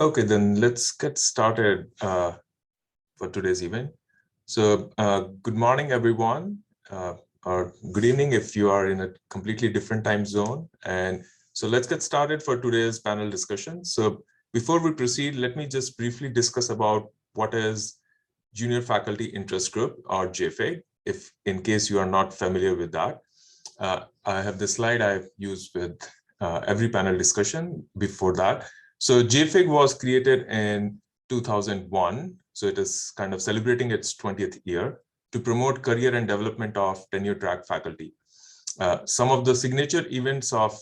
Okay, then let's get started for today's event. So good morning, everyone, or good evening if you are in a completely different time zone. And so let's get started for today's panel discussion. So before we proceed, let me just briefly discuss about what is Junior Faculty Interest Group, or Jfig, if in case you are not familiar with that. I have this slide I've used with every panel discussion before that. So Jfig was created in 2001. So it is kind of celebrating its 20th year to promote career and development of tenure track faculty. Some of the signature events of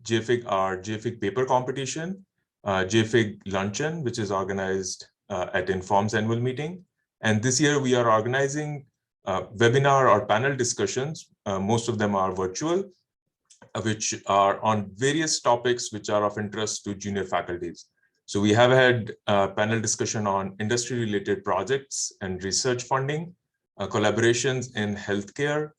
Jfig are Jfig paper competition, Jfig luncheon, which is organized at Inform's annual meeting. And this year we are organizing webinar or panel discussions. Most of them are virtual, which are on various topics which are of interest to junior faculties. So we have had a panel discussion on industry-related projects and research funding, collaborations in healthcare,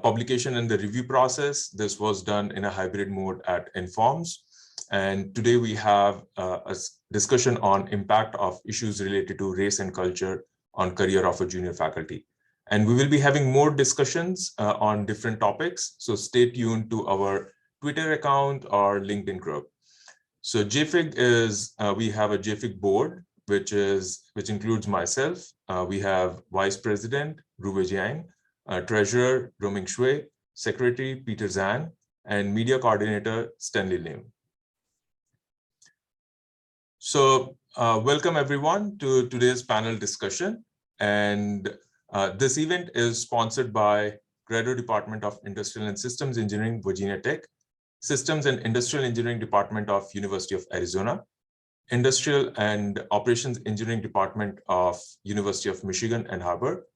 publication in the review process. This was done in a hybrid mode at Informs. And today we have a discussion on impact of issues related to race and culture on career of a junior faculty. And we will be having more discussions on different topics. So stay tuned to our Twitter account or LinkedIn group. So Jfig is, we have a Jfig board, which includes myself. We have Vice President, Ruwe Jiang, Treasurer, Roming Shui, Secretary, Peter Zhang, and Media Coordinator, Stanley Lim. So welcome everyone to today's panel discussion. And this event is sponsored by Grado Department of Industrial and Systems Engineering, Virginia Tech, Systems and Industrial Engineering Department of University of Arizona, Industrial and Operations Engineering Department of University of Michigan Ann Arbor,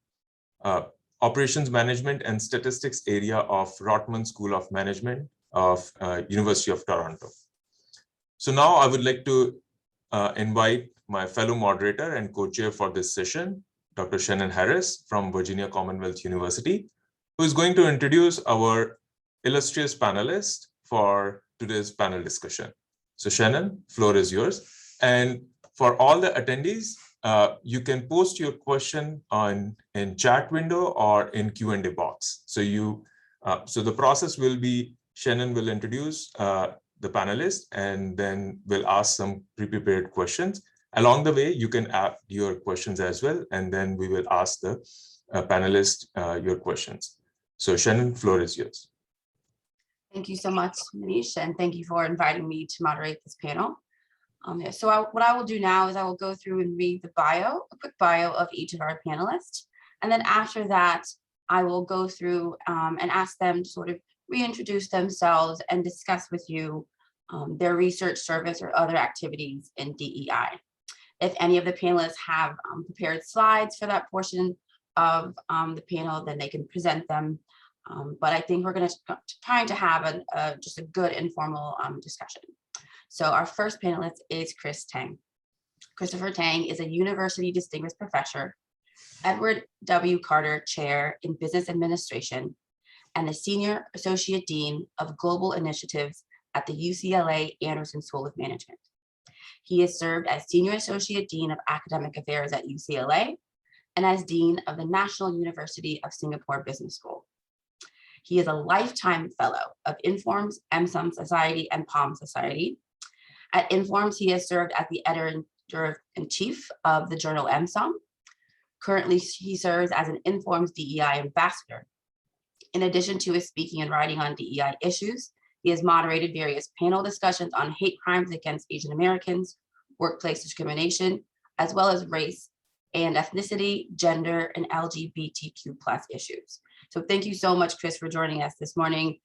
Operations Management and Statistics area of Rotman School of Management of University of Toronto. So now I would like to invite my fellow moderator and co-chair for this session, Dr. Shannon Harris from Virginia Commonwealth University, who is going to introduce our illustrious panelists for today's panel discussion. So Shannon, floor is yours. And for all the attendees, you can post your question in chat window or in Q&A box. So so the process will be, Shannon will introduce the panelists, and then we'll ask some pre-prepared questions. Along the way, you can add your questions as well, and then we will ask the panelists your questions. So Shannon, floor is yours. Thank you so much, Manish, and thank you for inviting me to moderate this panel. What I will do now is I will go through and read the a quick bio of each of our panelists. And then after that, I will go through and ask them to sort of reintroduce themselves and discuss with you their research service or other activities in DEI. If any of the panelists have prepared slides for that portion of the panel, then they can present them. But I think we're going to try to have just a good informal discussion. So our first panelist is Chris Tang. Christopher Tang is a University Distinguished Professor, Edward W. Carter Chair in Business Administration, and the Senior Associate Dean of Global Initiatives at the UCLA Anderson School of Management. He has served as Senior Associate Dean of Academic Affairs at UCLA and as Dean of the National University of Singapore Business School. He is a lifetime fellow of Inform's, MSOM Society, and Palm Society. At Inform's, he has served as the editor-in-chief of the journal MSOM. Currently, he serves as an Inform's DEI ambassador. In addition to his speaking and writing on DEI issues, he has moderated various panel discussions on hate crimes against Asian Americans, workplace discrimination, as well as race and ethnicity, gender, and LGBTQ+ issues. So thank you so much, Chris, for joining us this morning.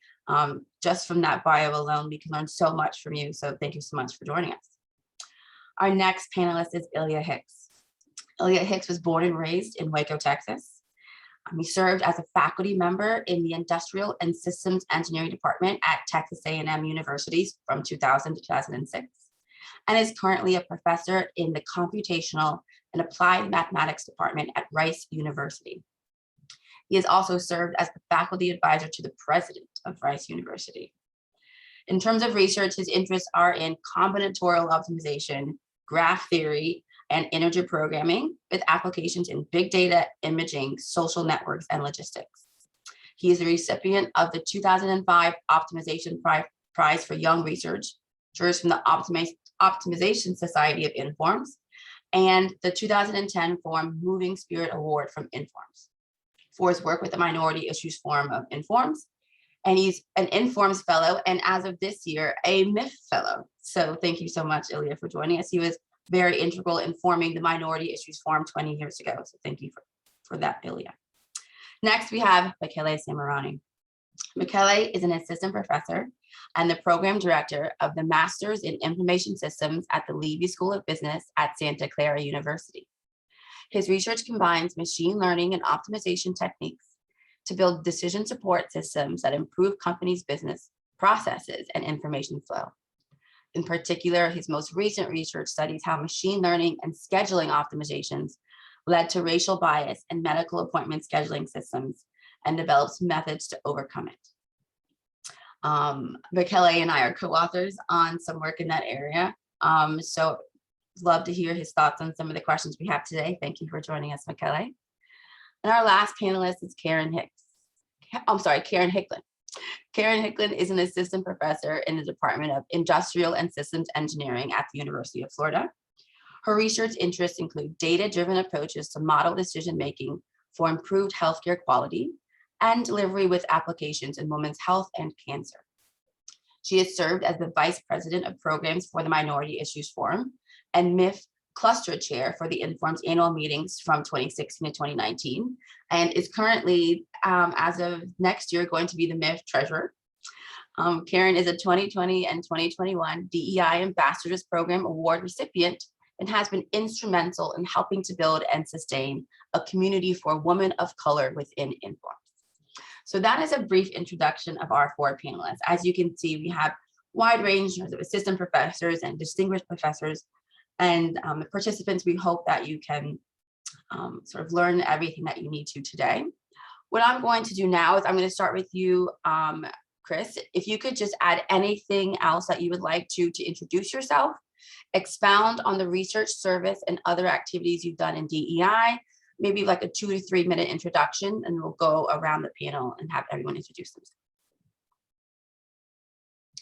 Just from that bio alone, we can learn so much from you. So thank you so much for joining us. Our next panelist is Illya Hicks. Illya Hicks was born and raised in Waco, Texas. He served as a faculty member in the Industrial and Systems Engineering Department at Texas A&M University from 2000 to 2006, and is currently a professor in the Computational and Applied Mathematics Department at Rice University. He has also served as the faculty advisor to the president of Rice University. In terms of research, his interests are in combinatorial optimization, graph theory, and integer programming with applications in big data, imaging, social networks, and logistics. He is the recipient of the 2005 Optimization Prize for Young Researchers from the Optimization Society of Informs and the 2010 Forum Moving Spirit Award from Informs for his work with the Minority Issues Forum of Informs. And he's an Informs Fellow, and as of this year, a MIF Fellow. So thank you so much, Illya, for joining us. He was very integral in forming the Minority Issues Forum 20 years ago. So thank you for that, Illya. Next, we have Mckelley Samorani. Mckelley is an assistant professor and the program director of the Masters in Information Systems at the Leavey School of Business at Santa Clara University. His research combines machine learning and optimization techniques to build decision support systems that improve companies' business processes and information flow. In particular, his most recent research studies how machine learning and scheduling optimizations led to racial bias in medical appointment scheduling systems and develops methods to overcome it. Mckelley and I are co-authors on some work in that area. So love to hear his thoughts on some of the questions we have today. Thank you for joining us, Mckelley. And our last panelist is Karen Hicklin. Karen Hicklin is an assistant professor in the Department of Industrial and Systems Engineering at the University of Florida. Her research interests include data-driven approaches to model decision-making for improved healthcare quality and delivery with applications in women's health and cancer. She has served as the Vice President of Programs for the Minority Issues Forum and MIF Cluster Chair for the Informs annual meetings from 2016 to 2019, and is currently, as of next year, going to be the MIF Treasurer. Karen is a 2020 and 2021 DEI Ambassadors Program Award recipient and has been instrumental in helping to build and sustain a community for women of color within Informs. So that is a brief introduction of our four panelists. As you can see, we have wide range of assistant professors and distinguished professors. And the participants, we hope that you can sort of learn everything that you need to today. What I'm going to do now is I'm going to start with you, Chris. If you could just add anything else that you would like to introduce yourself, expound on the research service and other activities you've done in DEI, maybe like a 2 to 3 minute introduction, and we'll go around the panel and have everyone introduce themselves.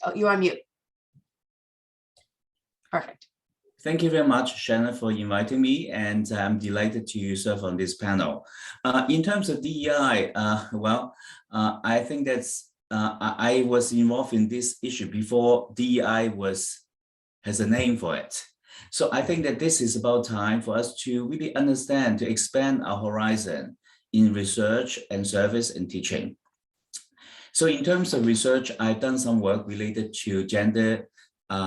Oh, you're on mute. Perfect. Thank you very much, Shannon, for inviting me, and I'm delighted to serve on this panel. In terms of DEI, I think that's, I was involved in this issue before DEI has a name for it. So I think that this is about time for us to really understand, to expand our horizon in research and service and teaching. So in terms of research, I've done some work related to gender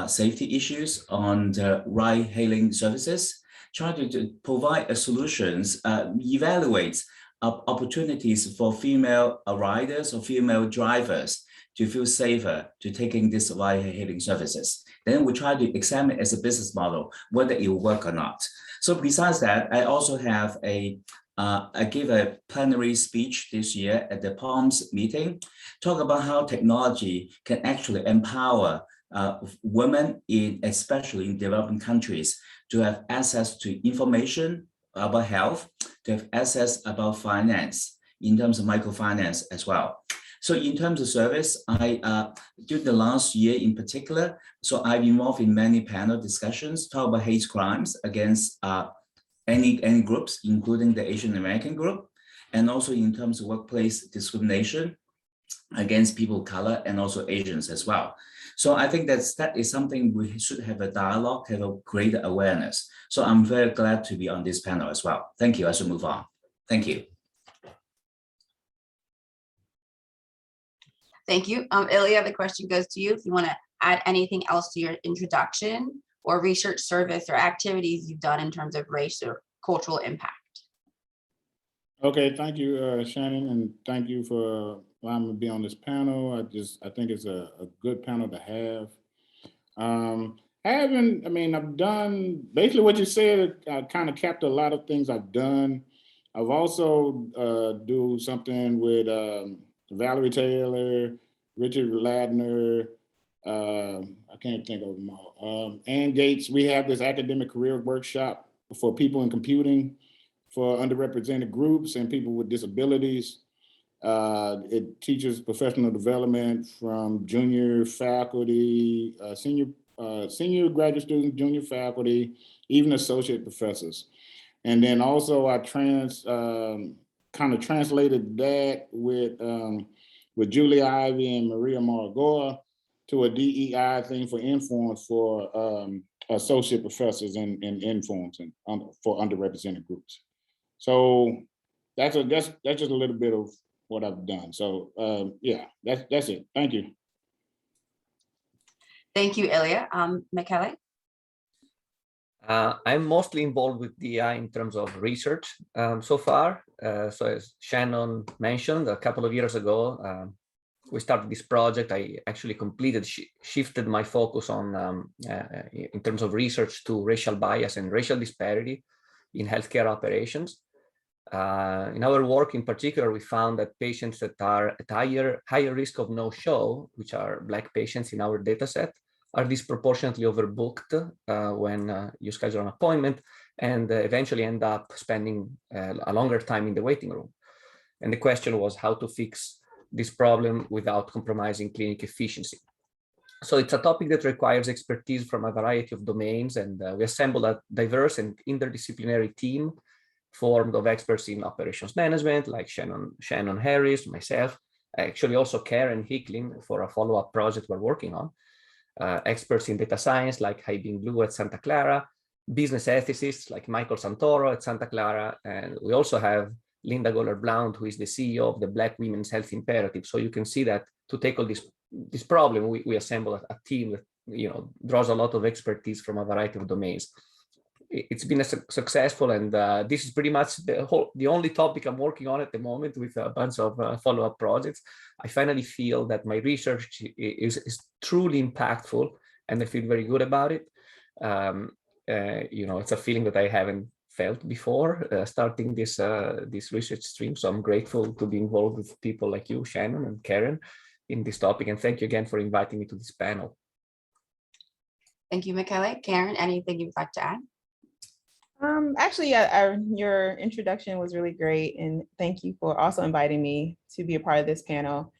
safety issues on the ride-hailing services, trying to provide solutions, evaluate opportunities for female riders or female drivers to feel safer to taking these ride-hailing services. Then we try to examine as a business model whether it will work or not. So besides that, I also have I gave a plenary speech this year at the POMS meeting, talk about how technology can actually empower women, especially in developing countries, to have access to information about health, to have access about finance, in terms of microfinance as well. So in terms of service, during the last year in particular, so I'm involved in many panel discussions, talk about hate crimes against any groups, including the Asian American group, and also in terms of workplace discrimination against people of color and also Asians as well. So I think that is something we should have a dialogue, have a greater awareness. So I'm very glad to be on this panel as well. Thank you. I should move on. Thank you. Thank you. Illya, the question goes to you. If you want to add anything else to your introduction or research service or activities you've done in terms of race or cultural impact. Okay, thank you, Shannon, and thank you for allowing me to be on this panel. I think it's a good panel to have. I've done basically what you said. I kind of capped a lot of things I've done. I've also do something with Valerie Taylor, Richard Ladner, I can't think of them all. And Gates, we have this academic career workshop for people in computing for underrepresented groups and people with disabilities. It teaches professional development from junior faculty, senior graduate students, junior faculty, even associate professors. And then also I kind of translated that with Julia Ivy and Maria Margoa to a DEI thing for Informs for associate professors in Informs and for underrepresented groups. So that's just a little bit of what I've done. So yeah, that's it. Thank you. Thank you, Illya. Mckelley? I'm mostly involved with DI in terms of research so far. So as Shannon mentioned, a couple of years ago, we started this project. I actually shifted my focus on, in terms of research, to racial bias and racial disparity in healthcare operations. In our work in particular, we found that patients that are at higher risk of no-show, which are Black patients in our data set, are disproportionately overbooked when you schedule an appointment and eventually end up spending a longer time in the waiting room. And the question was how to fix this problem without compromising clinic efficiency. So it's a topic that requires expertise from a variety of domains, and we assembled a diverse and interdisciplinary team formed of experts in operations management, like Shannon Harris, myself, actually also Karen Hicklin for a follow-up project we're working on, experts in data science like Haibing Blue at Santa Clara, business ethicists like Michael Santoro at Santa Clara, and we also have Linda Goller-Blount, who is the CEO of the Black Women's Health Imperative. So you can see that to tackle this problem, we assemble a team that draws a lot of expertise from a variety of domains. It's been successful, and this is pretty much the only topic I'm working on at the moment, with a bunch of follow-up projects. I finally feel that my research is truly impactful, and I feel very good about it. It's a feeling that I haven't felt before starting this research stream. So I'm grateful to be involved with people like you, Shannon and Karen, in this topic. And thank you again for inviting me to this panel. Thank you, Mckelley. Karen, anything you'd like to add? Actually, your introduction was really great, and thank you for also inviting me to be a part of this panel.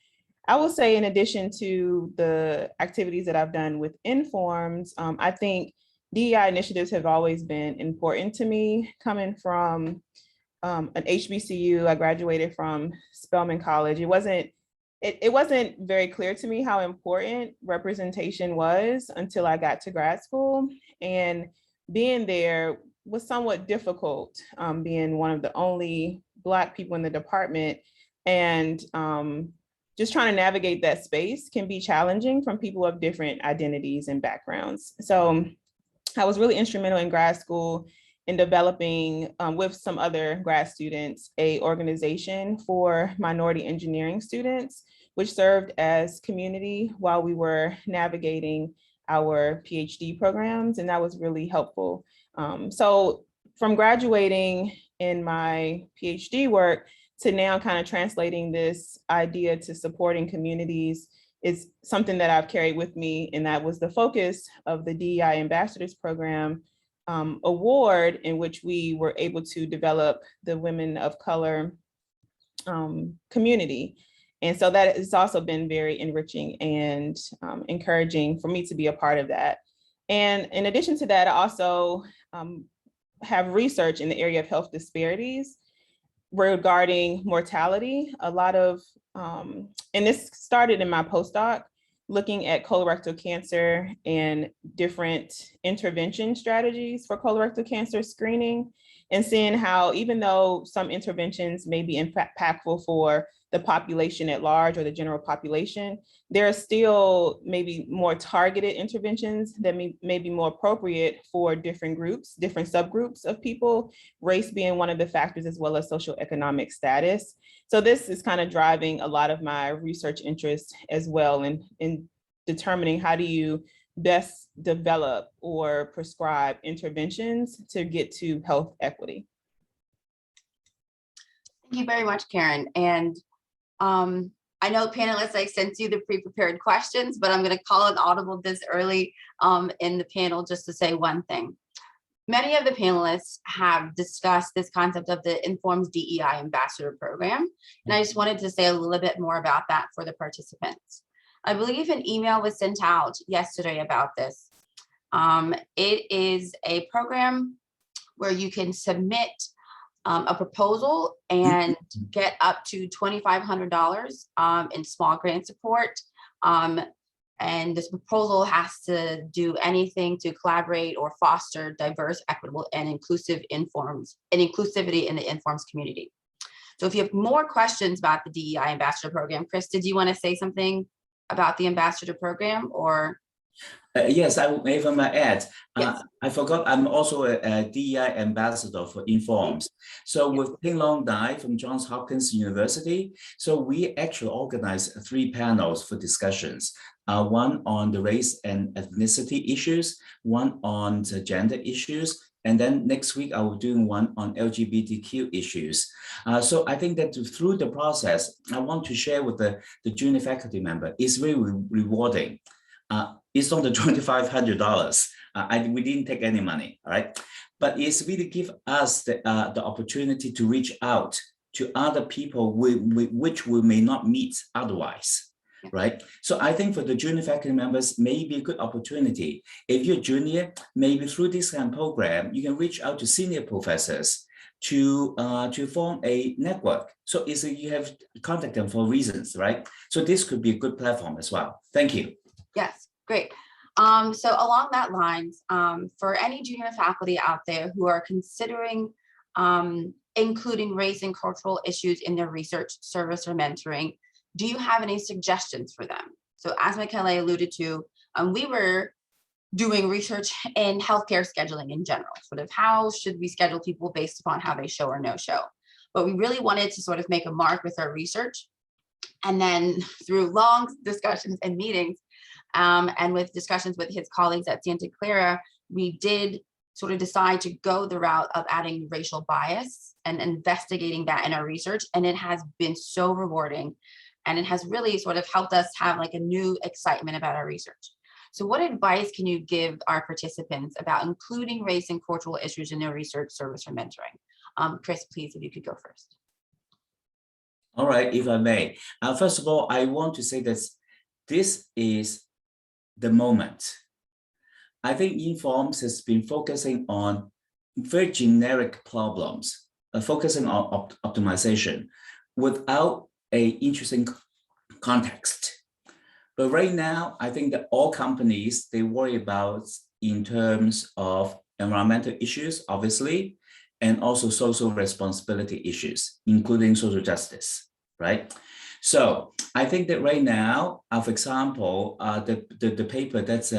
I will say, in addition to the activities that I've done with Informs, I think DEI initiatives have always been important to me. Coming from an HBCU, I graduated from Spelman College. It wasn't very clear to me how important representation was until I got to grad school, and being there was somewhat difficult, being one of the only Black people in the department, and just trying to navigate that space can be challenging from people of different identities and backgrounds. So I was really instrumental in grad school in developing, with some other grad students, a organization for minority engineering students, which served as community while we were navigating our PhD programs, and that was really helpful. So from graduating in my PhD work to now kind of translating this idea to supporting communities is something that I've carried with me, and that was the focus of the DEI Ambassadors Program award, in which we were able to develop the Women of Color community. And so that has also been very enriching and encouraging for me to be a part of that. And in addition to that, I also have research in the area of health disparities regarding mortality. A lot of, and this started in my postdoc, looking at colorectal cancer and different intervention strategies for colorectal cancer screening, and seeing how, even though some interventions may be impactful for the population at large or the general population, there are still maybe more targeted interventions that may be more appropriate for different groups, different subgroups of people, race being one of the factors, as well as socioeconomic status. So this is kind of driving a lot of my research interest as well in determining how do you best develop or prescribe interventions to get to health equity. Thank you very much, Karen. And I know panelists, I sent you the pre-prepared questions, but I'm going to call an audible this early in the panel just to say one thing. Many of the panelists have discussed this concept of the Informs DEI Ambassador Program, and I just wanted to say a little bit more about that for the participants. I believe an email was sent out yesterday about this. It is a program where you can submit a proposal and get up to $2,500 in small grant support. And this proposal has to do anything to collaborate or foster diverse, equitable, and inclusivity in the Informs community. So if you have more questions about the DEI Ambassador Program, Chris, did you want to say something about the Ambassador Program or? Yes, I will even add. Yes. I forgot I'm also a DEI ambassador for Informs. So with Ping Long Dai from Johns Hopkins University, so we actually organized 3 panels for discussions. One on the race and ethnicity issues, one on the gender issues, and then next week I will do one on LGBTQ issues. So I think that through the process, I want to share with the junior faculty member, it's really rewarding. It's not the $2,500. We didn't take any money, all right? But it's really give us the opportunity to reach out to other people which we may not meet otherwise, right? So I think for the junior faculty members, maybe a good opportunity. If you're junior, maybe through this kind of program, you can reach out to senior professors to form a network. So you have contact them for reasons, right? So this could be a good platform as well. Thank you. Yes, great. So along that lines, for any junior faculty out there who are considering including race and cultural issues in their research, service, or mentoring, do you have any suggestions for them? So as Mckelley alluded to, we were doing research in healthcare scheduling in general, sort of how should we schedule people based upon how they show or no show. But we really wanted to sort of make a mark with our research. And then through long discussions and meetings, and with discussions with his colleagues at Santa Clara, we did sort of decide to go the route of adding racial bias and investigating that in our research. And it has been so rewarding. And it has really sort of helped us have like a new excitement about our research. So what advice can you give our participants about including race and cultural issues in their research, service, or mentoring? Chris, please, if you could go first. All right, if I may. First of all, I want to say that this is the moment. I think Informs has been focusing on very generic problems, focusing on optimization without an interesting context. But right now, I think that all companies, they worry about in terms of environmental issues, obviously, and also social responsibility issues, including social justice, right? So I think that right now, for example, the paper that's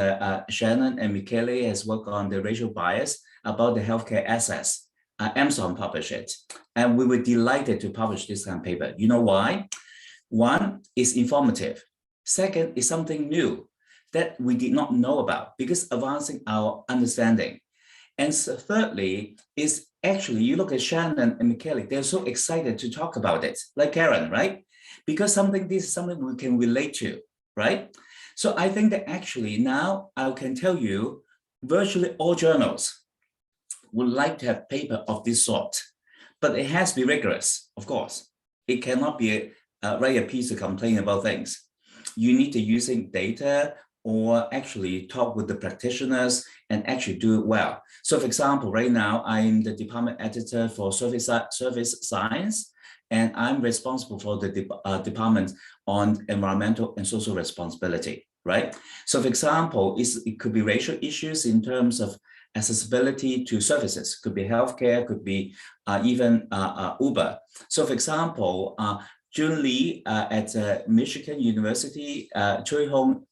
Shannon and Michele has worked on the racial bias about the healthcare access, Amazon published it. And we were delighted to publish this kind of paper. You know why? One, is informative. Second, is something new that we did not know about because advancing our understanding. And so thirdly, is actually, you look at Shannon and Mckelley, they're so excited to talk about it, like Karen, right? Because this is something we can relate to, right? So I think that actually now I can tell you, virtually all journals would like to have paper of this sort, but it has to be rigorous, of course. It cannot be write a piece to complain about things. You need to using data or actually talk with the practitioners and actually do it well. So for example, right now, I'm the department editor for service science, and I'm responsible for the department on environmental and social responsibility, right? So for example, it could be racial issues in terms of accessibility to services, could be healthcare, could be even Uber. So for example, Jun Lee at Michigan University, Choi Hong,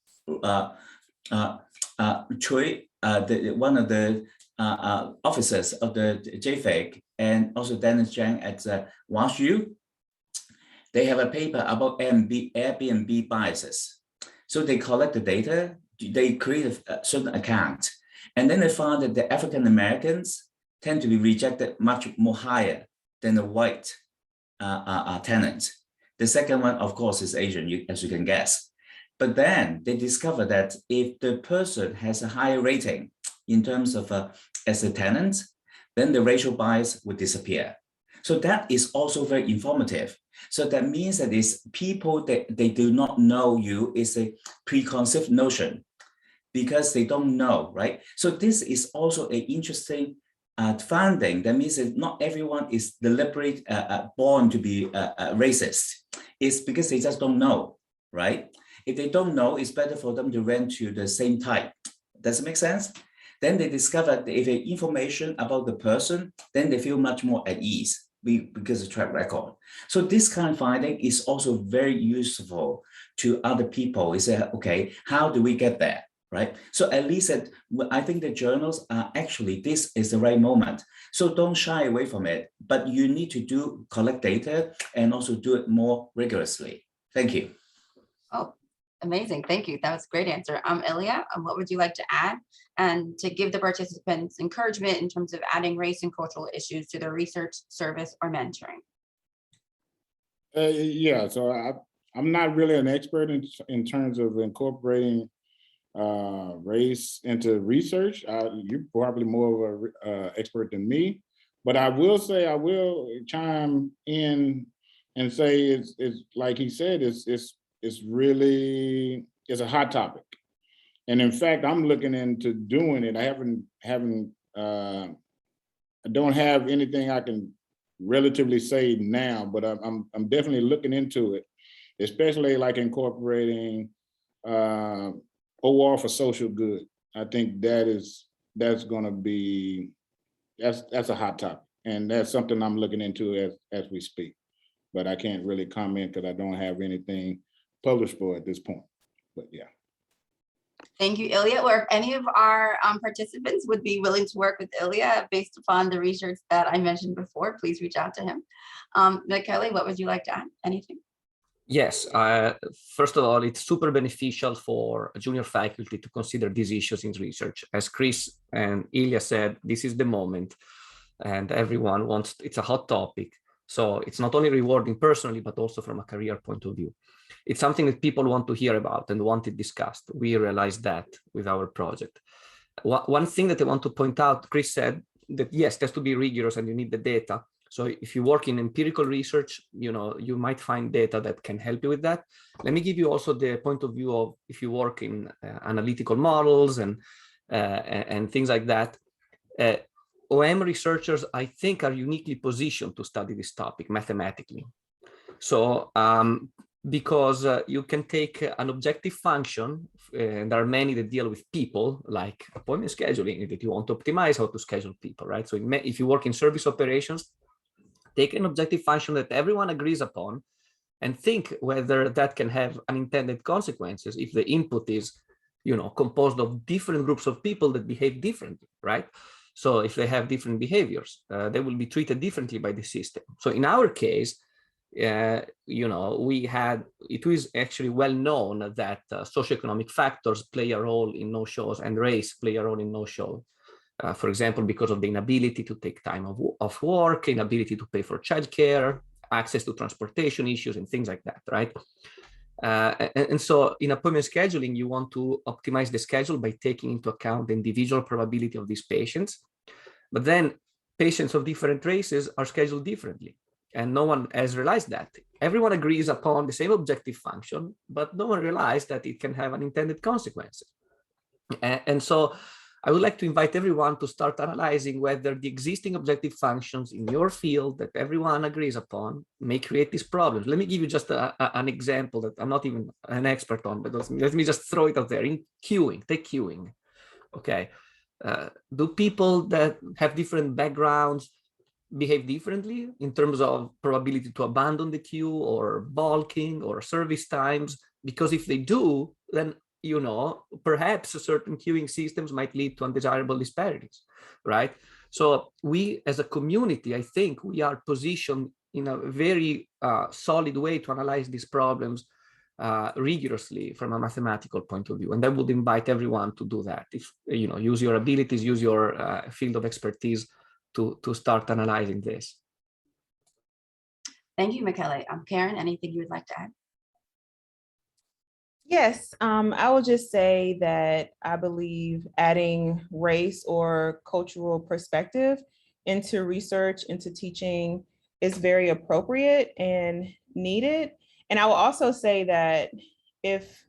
Choi, one of the officers of the Jfig, and also Dennis Zhang at WashU, they have a paper about Airbnb biases. So they collect the data, they create a certain account, and then they found that the African Americans tend to be rejected much more higher than the white tenants. The second one, of course, is Asian, as you can guess. But then they discover that if the person has a higher rating in terms of as a tenant, then the racial bias would disappear. So that is also very informative. So that means that it's people that they do not know you is a preconceived notion because they don't know, right? So this is also an interesting finding. That means that not everyone is deliberately born to be racist. It's because they just don't know, right? If they don't know, it's better for them to rent to the same type. Does it make sense? Then they discover that if they information about the person, then they feel much more at ease because of track record. So this kind of finding is also very useful to other people. Is that, okay, how do we get there, right? So at least I think the journals are actually, this is the right moment. So don't shy away from it, but you need to collect data and also do it more rigorously. Thank you. Oh, amazing. Thank you. That was a great answer. Illya, what would you like to add? And to give the participants encouragement in terms of adding race and cultural issues to their research, service, or mentoring? Yeah, so I'm not really an expert in terms of incorporating race into research. You're probably more of an expert than me, but I will say, I will chime in and say it's like he said, it's really a hot topic. And in fact, I'm looking into doing it. I don't have anything I can relatively say now, but I'm definitely looking into it, especially like incorporating OR for social good. I think that's going to be, that's a hot topic, and that's something I'm looking into as we speak. But I can't really comment because I don't have anything published for at this point. But yeah. Thank you, Illya. Or if any of our participants would be willing to work with Illya based upon the research that I mentioned before, please reach out to him. Mckelley, what would you like to add? Anything? Yes, first of all, it's super beneficial for junior faculty to consider these issues in research. As Chris and Illya said, this is the moment and everyone wants, it's a hot topic. So it's not only rewarding personally, but also from a career point of view. It's something that people want to hear about and want it discussed. We realized that with our project. One thing that I want to point out, Chris said that yes, it has to be rigorous and you need the data. So if you work in empirical research, you might find data that can help you with that. Let me give you also the point of view of if you work in analytical models and things like that. OM researchers, I think, are uniquely positioned to study this topic mathematically. So because you can take an objective function, and there are many that deal with people, like appointment scheduling, that you want to optimize how to schedule people, right? So if you work in service operations, take an objective function that everyone agrees upon and think whether that can have unintended consequences if the input is, composed of different groups of people that behave differently, right? So if they have different behaviors, they will be treated differently by the system. So in our case, it was actually well known that socioeconomic factors play a role in no-shows and race play a role in no-show. For example, because of the inability to take time off work, inability to pay for childcare, access to transportation issues and things like that, right? And so in appointment scheduling, you want to optimize the schedule by taking into account the individual probability of these patients. But then patients of different races are scheduled differently. And no one has realized that. Everyone agrees upon the same objective function, but no one realized that it can have unintended consequences. And so I would like to invite everyone to start analyzing whether the existing objective functions in your field that everyone agrees upon may create these problems. Let me give you just an example that I'm not even an expert on, but let me just throw it out there. In queuing, take queuing, okay? Do people that have different backgrounds behave differently in terms of probability to abandon the queue or balking or service times? Because if they do, then perhaps certain queuing systems might lead to undesirable disparities, right? So we as a community, I think we are positioned in a very solid way to analyze these problems rigorously from a mathematical point of view. And I would invite everyone to do that. If, use your abilities, use your field of expertise to start analyzing this. Thank you, Mckelley. Karen, anything you would like to add? Yes, I will just say that I believe adding race or cultural perspective into research, into teaching is very appropriate and needed. And I will also say that if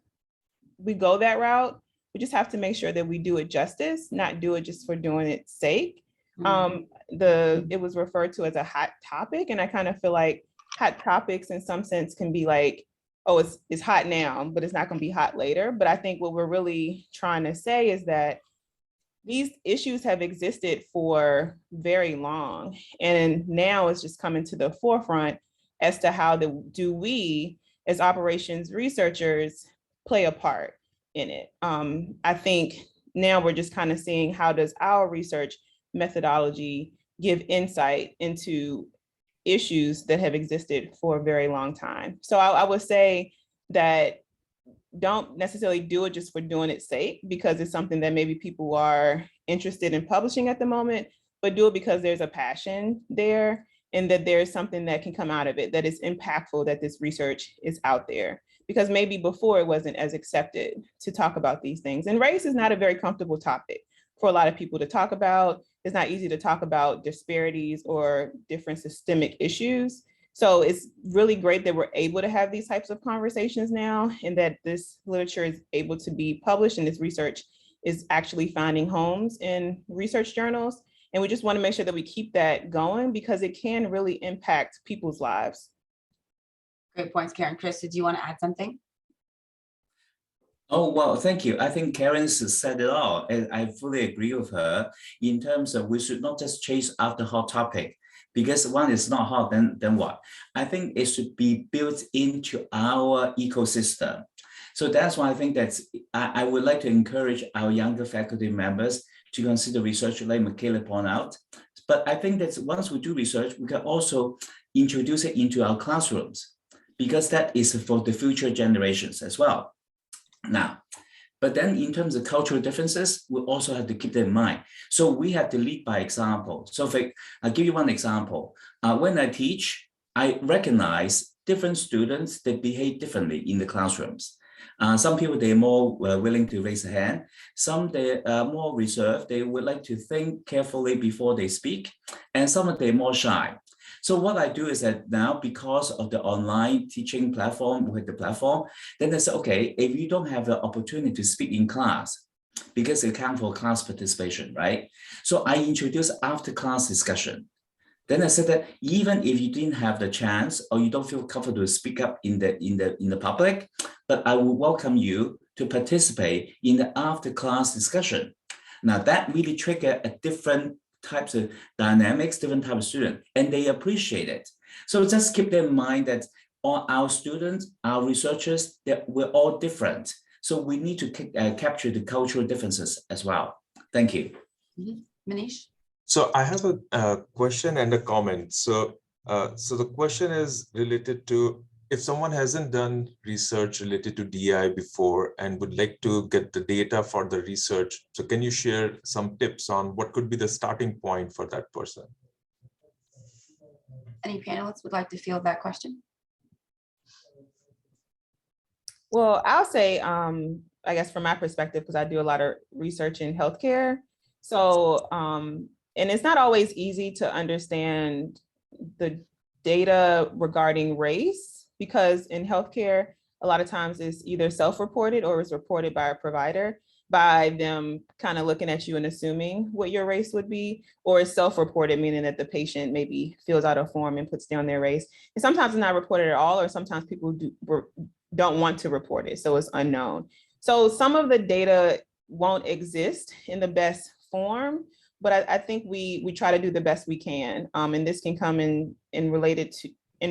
we go that route, we just have to make sure that we do it justice, not do it just for doing its sake. It was referred to as a hot topic, and I kind of feel like hot topics in some sense can be like, oh, it's hot now, but it's not going to be hot later. But I think what we're really trying to say is that these issues have existed for very long, and now it's just coming to the forefront as to how do we as operations researchers play a part in it. I think now we're just kind of seeing how does our research methodology give insight into issues that have existed for a very long time. So I would say that don't necessarily do it just for doing its sake, because it's something that maybe people are interested in publishing at the moment, but do it because there's a passion there and that there's something that can come out of it that is impactful, that this research is out there. Because maybe before it wasn't as accepted to talk about these things. And race is not a very comfortable topic for a lot of people to talk about. It's not easy to talk about disparities or different systemic issues. So it's really great that we're able to have these types of conversations now, and that this literature is able to be published and this research is actually finding homes in research journals. And we just want to make sure that we keep that going because it can really impact people's lives. Great points, Karen. Chris, did you want to add something? Oh, well, thank you. I think Karen said it all, and I fully agree with her in terms of we should not just chase after hot topic, because one is not hot, then what? I think it should be built into our ecosystem. So that's why I think that I would like to encourage our younger faculty members to consider research like Mckelley pointed out. But I think that once we do research, we can also introduce it into our classrooms, because that is for the future generations as well. Now, but then in terms of cultural differences, we also have to keep that in mind. So we have to lead by example. So I'll give you one example. When I teach, I recognize different students that behave differently in the classrooms. Some people, they're more willing to raise a hand. Some, they are more reserved. They would like to think carefully before they speak. And some of them are more shy. So what I do is that now, because of the online teaching platform with the platform, then I say, okay, if you don't have the opportunity to speak in class, because it counts for class participation, right? So I introduce after class discussion. Then I said that even if you didn't have the chance or you don't feel comfortable to speak up in the public, but I will welcome you to participate in the after class discussion. Now that really triggered a different types of dynamics, different types of students, and they appreciate it. So just keep in mind that all our students, our researchers, that we're all different. So we need to capture the cultural differences as well. Thank you. Manish? So I have a question and a comment. So the question is related to, if someone hasn't done research related to DI before and would like to get the data for the research, so can you share some tips on what could be the starting point for that person? Any panelists would like to field that question? Well, I'll say, I guess from my perspective, because I do a lot of research in healthcare. So, and it's not always easy to understand the data regarding race, because in healthcare, a lot of times it's either self-reported or it's reported by a provider, by them kind of looking at you and assuming what your race would be, or it's self-reported, meaning that the patient maybe fills out a form and puts down their race. And sometimes it's not reported at all, or sometimes people don't want to report it, so it's unknown. So some of the data won't exist in the best form, but I think we try to do the best we can. And this can come in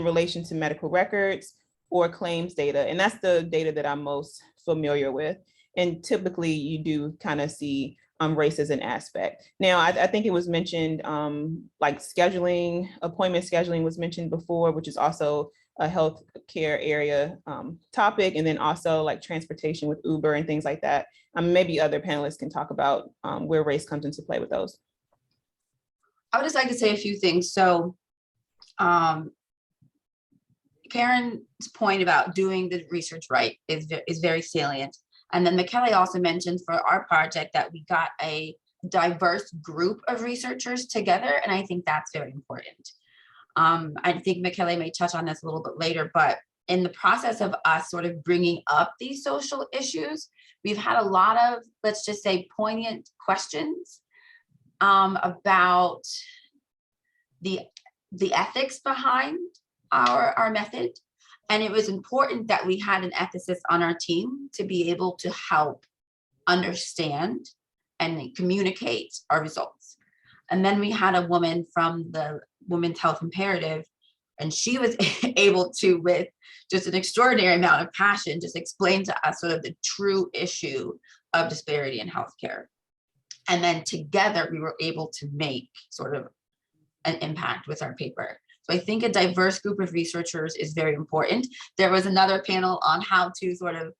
relation to medical records or claims data. And that's the data that I'm most familiar with. And typically you do kind of see race as an aspect. Now, I think it was mentioned, like scheduling, appointment scheduling was mentioned before, which is also a healthcare area topic. And then also like transportation with Uber and things like that. Maybe other panelists can talk about where race comes into play with those. I would just like to say a few things. So Karen's point about doing the research right is very salient. And then Mckelley also mentioned for our project that we got a diverse group of researchers together, and I think that's very important. I think Mckelley may touch on this a little bit later, but in the process of us sort of bringing up these social issues, we've had a lot of, let's just say, poignant questions about the ethics behind our method. And it was important that we had an ethicist on our team to be able to help understand and communicate our results. And then we had a woman from the Women's Health Imperative, and she was able to, with just an extraordinary amount of passion, just explain to us sort of the true issue of disparity in healthcare. And then together we were able to make sort of an impact with our paper. So I think a diverse group of researchers is very important. There was another panel on how to sort of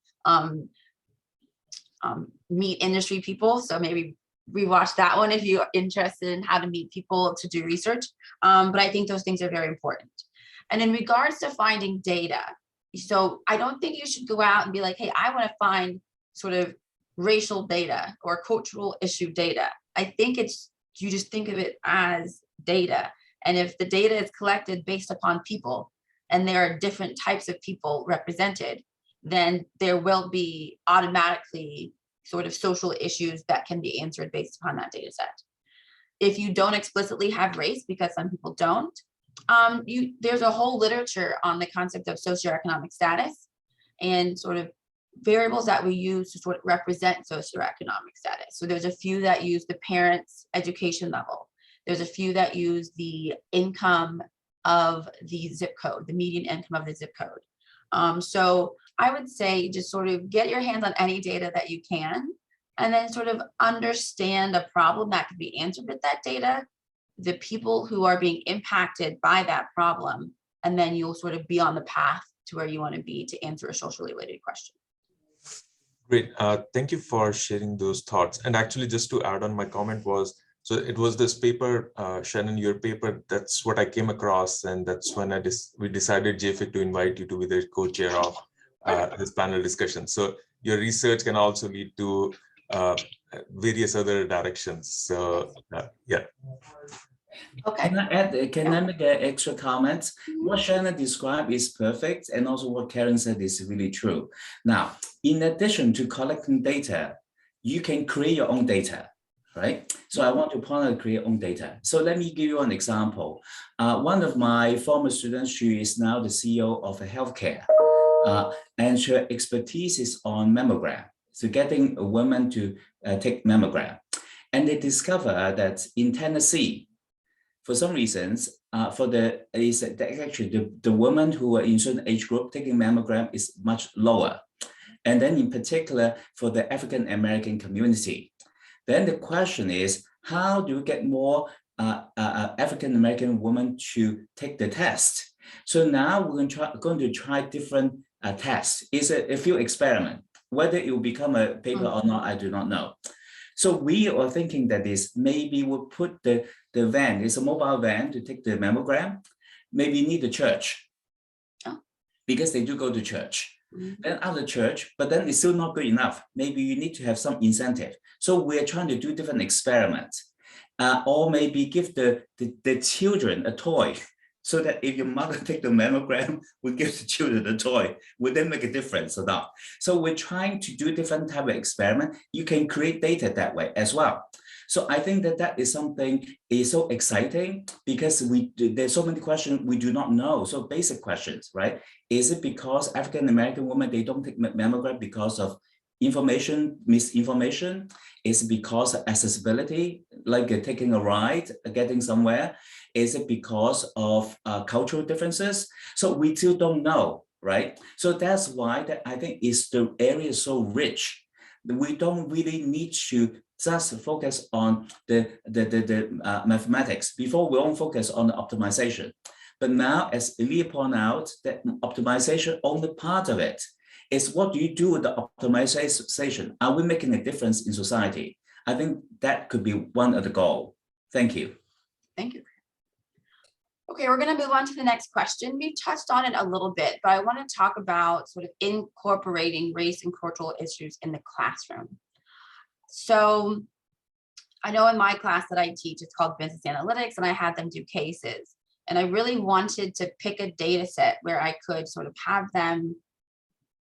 meet industry people. So maybe rewatch that one if you're interested in how to meet people to do research. But I think those things are very important. And in regards to finding data, so I don't think you should go out and be like, hey, I want to find sort of racial data or cultural issue data. I think you just think of it as data. And if the data is collected based upon people, and there are different types of people represented, then there will be automatically sort of social issues that can be answered based upon that data set. If you don't explicitly have race, because some people don't, there's a whole literature on the concept of socioeconomic status and sort of variables that we use to sort of represent socioeconomic status. So there's a few that use the parents' education level. There's a few that use the income of the zip code, the median income of the zip code. So I would say just sort of get your hands on any data that you can, and then sort of understand a problem that could be answered with that data, the people who are being impacted by that problem, and then you'll sort of be on the path to where you want to be to answer a socially related question. Great. Thank you for sharing those thoughts. And actually, just to add on, my comment was, so it was this paper, Shannon, your paper, that's what I came across. And that's when we decided Jfig to invite you to be the co-chair of this panel discussion. So your research can also lead to various other directions. So yeah. Okay. Can I make an extra comment? What Shannon described is perfect, and also what Karen said is really true. Now, in addition to collecting data, you can create your own data, right? So I want to point out create your own data. So let me give you an example. One of my former students, she is now the CEO of a healthcare, and her expertise is on mammogram. So getting a woman to take mammogram. And they discover that in Tennessee, for some reasons, the women who are in certain age group taking mammogram is much lower. And then in particular for the African American community. Then the question is, how do you get more African American women to take the test? So now we're going to try different tests. It's a few experiments. Whether it will become a paper or not, I do not know. So we are thinking that maybe we'll put the van, it's a mobile van to take the mammogram, maybe need the church, because they do go to church. Then after church, but then it's still not good enough. Maybe you need to have some incentive. So we're trying to do different experiments, or maybe give the children a toy, so that if your mother take the mammogram, we give the children a toy. Will that make a difference or not? So we're trying to do different type of experiment. You can create data that way as well. So I think that is something is so exciting, because there's so many questions we do not know. So basic questions, right? Is it because African American women, they don't take mammogram because of misinformation? Is it because of accessibility, like taking a ride, getting somewhere? Is it because of cultural differences? So we still don't know, right? So that's why I think the area is so rich. We don't really need to just focus on the mathematics. Before, we won't focus on the optimization. But now, as Illya pointed out, that optimization, only part of it is what do you do with the optimization? Are we making a difference in society? I think that could be one of the goals. Thank you. Thank you. Okay, we're going to move on to the next question. We touched on it a little bit, but I want to talk about sort of incorporating race and cultural issues in the classroom. So I know in my class that I teach, it's called business analytics, and I had them do cases. And I really wanted to pick a data set where I could sort of have them,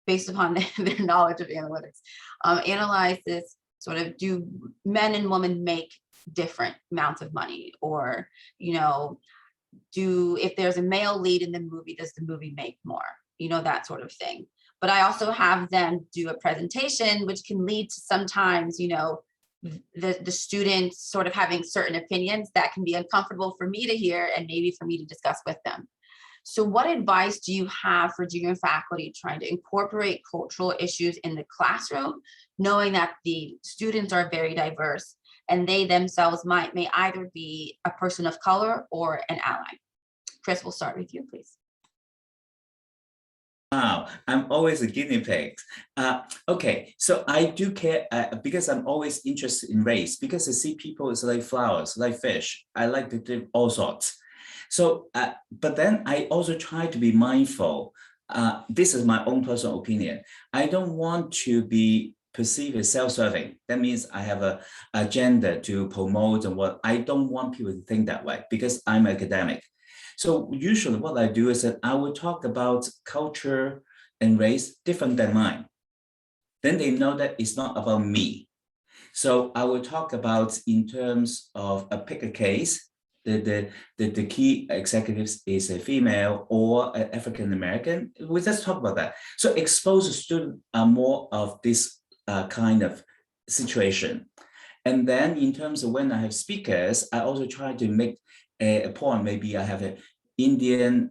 based upon their knowledge of analytics, analyze this, sort of, do men and women make different amounts of money? Or, you know, if there's a male lead in the movie, does the movie make more? You know, that sort of thing. But I also have them do a presentation, which can lead to sometimes, you know, the students sort of having certain opinions that can be uncomfortable for me to hear and maybe for me to discuss with them. So what advice do you have for junior faculty trying to incorporate cultural issues in the classroom, knowing that the students are very diverse and they themselves may either be a person of color or an ally? Chris, we'll start with you, please. Wow, I'm always a guinea pig. Okay, so I do care because I'm always interested in race, because I see people as like flowers, like fish. I like to do all sorts. So, but then I also try to be mindful. This is my own personal opinion. I don't want to be perceived as self-serving. That means I have an agenda to promote and what. I don't want people to think that way because I'm academic. So usually what I do is that I will talk about culture and race different than mine. Then they know that it's not about me. So I will talk about in terms of pick a case. The key executives is a female or an African-American. We just talk about that. So expose the student more of this kind of situation. And then in terms of when I have speakers, I also try to make a point. Maybe I have an Indian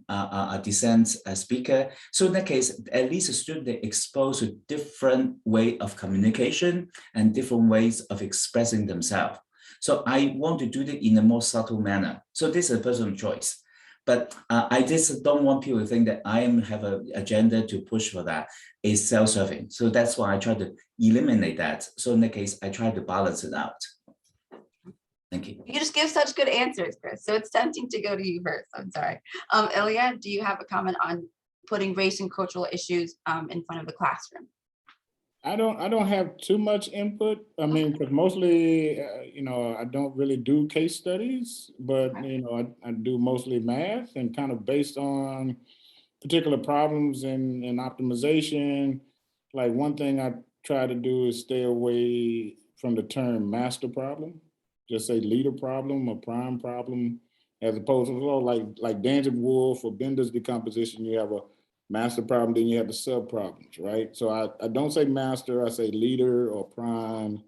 descent speaker. So in that case, at least a student they exposed to different way of communication and different ways of expressing themselves. So I want to do it in a more subtle manner. So this is a personal choice. But I just don't want people to think that I have an agenda to push for that. It's self-serving. So that's why I try to eliminate that. So in that case, I try to balance it out. Thank you. You just give such good answers, Chris. So it's tempting to go to you first. I'm sorry. Illya, do you have a comment on putting race and cultural issues in front of the classroom? I don't have too much input. I mean, because mostly, you know, I don't really do case studies, but, you know, I do mostly math and kind of based on particular problems and optimization. Like one thing I try to do is stay away from the term master problem. Just say leader problem or prime problem, as opposed to like Danzig Wolf or Bender's decomposition, you have a master problem, then you have the sub problems, right? So I don't say master, I say leader or prime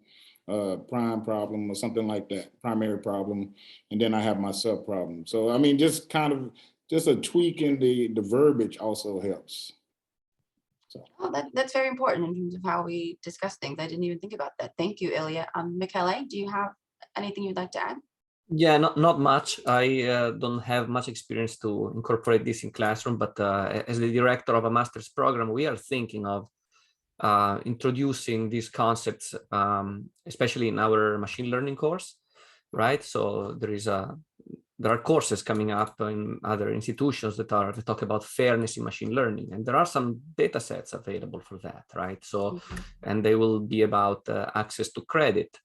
problem or something like that, primary problem, and then I have my sub problem. So I mean, just kind of just a tweak in the verbiage also helps. So. Oh, that's very important in terms of how we discuss things. I didn't even think about that. Thank you, Illya. Mckelley, do you have anything you'd like to add? Yeah, not much. I don't have much experience to incorporate this in classroom, but as the director of a master's program, we are thinking of introducing these concepts, especially in our machine learning course, right? So there are courses coming up in other institutions that talk about fairness in machine learning, and there are some data sets available for that, right? So, and they will be about access to credit,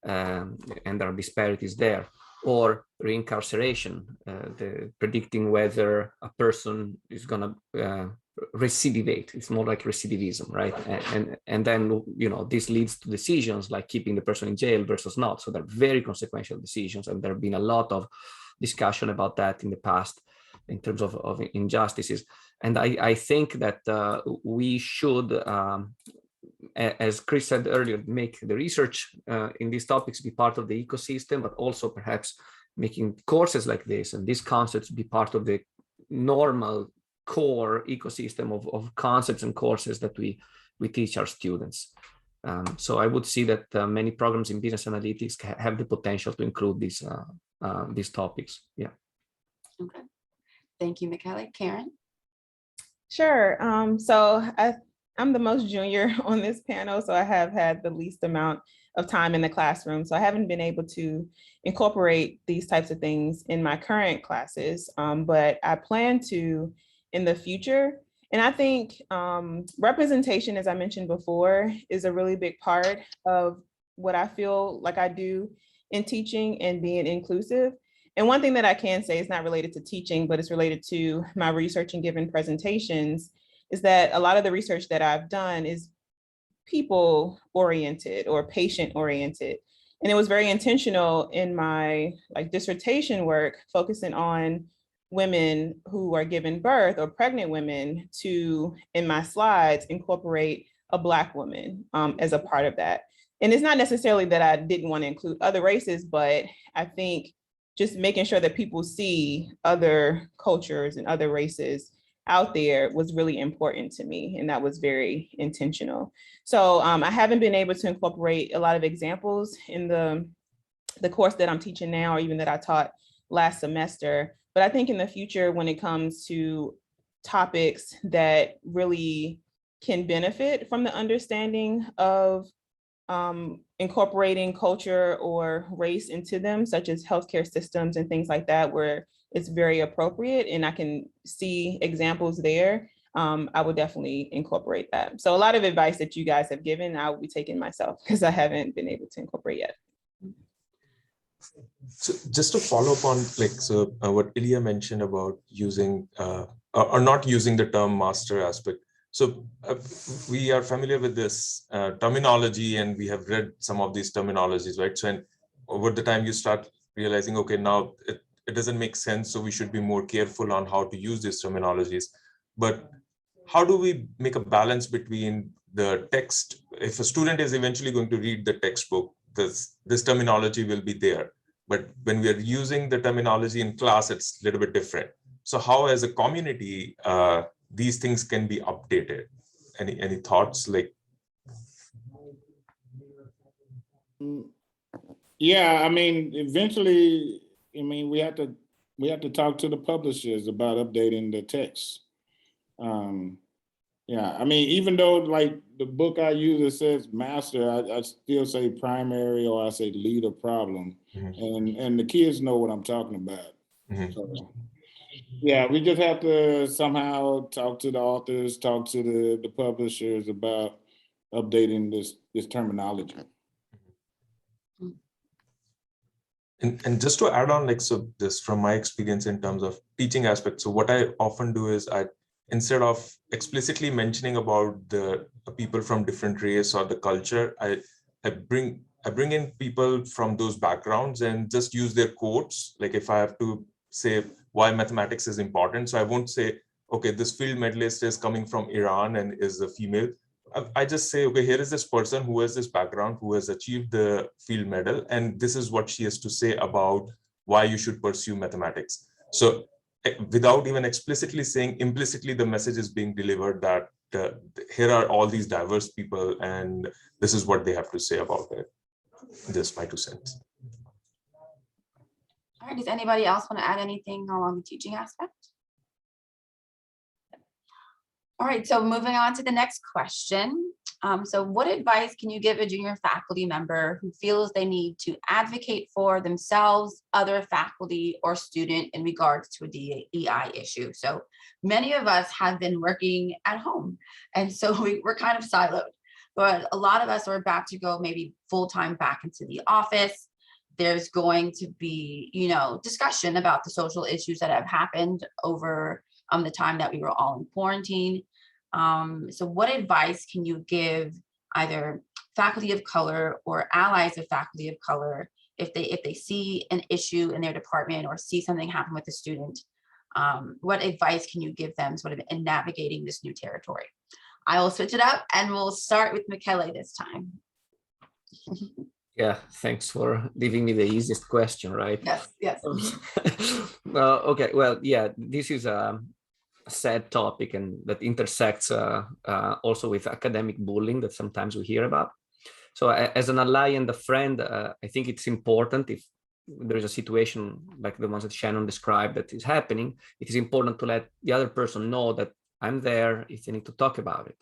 and there are disparities there, or reincarceration, predicting whether a person is going to recidivate. It's more like recidivism, right? And then, you know, this leads to decisions like keeping the person in jail versus not. So they're very consequential decisions, and there have been a lot of discussion about that in the past in terms of injustices. And I think that we should, as Chris said earlier, make the research in these topics be part of the ecosystem, but also perhaps making courses like this and these concepts be part of the normal core ecosystem of concepts and courses that we teach our students. So I would see that many programs in business analytics have the potential to include these topics. Yeah. Okay. Thank you, Mckelley. Karen? Sure. So I'm the most junior on this panel, so I have had the least amount of time in the classroom. So I haven't been able to incorporate these types of things in my current classes, but I plan to in the future. And I think representation, as I mentioned before, is a really big part of what I feel like I do in teaching and being inclusive. And one thing that I can say is not related to teaching, but it's related to my research and giving presentations, is that a lot of the research that I've done is people oriented or patient oriented. And it was very intentional in my dissertation work, focusing on women who are giving birth or pregnant women to, in my slides, incorporate a Black woman as a part of that. And it's not necessarily that I didn't want to include other races, but I think just making sure that people see other cultures and other races out there was really important to me. And that was very intentional. So I haven't been able to incorporate a lot of examples in the course that I'm teaching now, or even that I taught last semester. But I think in the future, when it comes to topics that really can benefit from the understanding of incorporating culture or race into them, such as healthcare systems and things like that, where it's very appropriate and I can see examples there, I would definitely incorporate that. So a lot of advice that you guys have given, I will be taking myself because I haven't been able to incorporate yet. So just to follow up on what Illya mentioned about using or not using the term master aspect. So we are familiar with this terminology, and we have read some of these terminologies, right? So and over the time you start realizing, okay, now it doesn't make sense, so we should be more careful on how to use these terminologies. But how do we make a balance between the text? If a student is eventually going to read the textbook, this terminology will be there. But when we are using the terminology in class, it's a little bit different. So how, as a community, these things can be updated? Any thoughts? Yeah, I mean, eventually, we have to talk to the publishers about updating the text. Yeah, I mean, even though like the book I use, it says master, I still say primary, or I say lead a problem. Mm-hmm. And the kids know what I'm talking about. Mm-hmm. So, yeah, we just have to somehow talk to the authors, talk to the publishers about updating this terminology. And just to add on, so this from my experience in terms of teaching aspects. So what I often do is instead of explicitly mentioning about the people from different race or the culture, I bring in people from those backgrounds and just use their quotes. Like if I have to say why mathematics is important, so I won't say, okay, this field medalist is coming from Iran and is a female. I just say, okay, here is this person who has this background, who has achieved the field medal, and this is what she has to say about why you should pursue mathematics. So without even explicitly saying, implicitly the message is being delivered that here are all these diverse people and this is what they have to say about it. Just my 2 cents. All right, does anybody else want to add anything along the teaching aspect? All right, so moving on to the next question. So what advice can you give a junior faculty member who feels they need to advocate for themselves, other faculty, or student in regards to a DEI issue? So many of us have been working at home, and so we're kind of siloed, but a lot of us are about to go maybe full-time back into the office. There's going to be, discussion about the social issues that have happened over the time that we were all in quarantine. So what advice can you give either faculty of color or allies of faculty of color if they see an issue in their department or see something happen with a student? What advice can you give them sort of in navigating this new territory? I will switch it up and we'll start with Mckelley this time. Yeah, thanks for giving me the easiest question, right? Yes. Okay, well, yeah, this is a sad topic and that intersects also with academic bullying that sometimes we hear about. So as an ally and a friend, I think it's important if there is a situation like the ones that Shannon described that is happening, it is important to let the other person know that I'm there if they need to talk about it.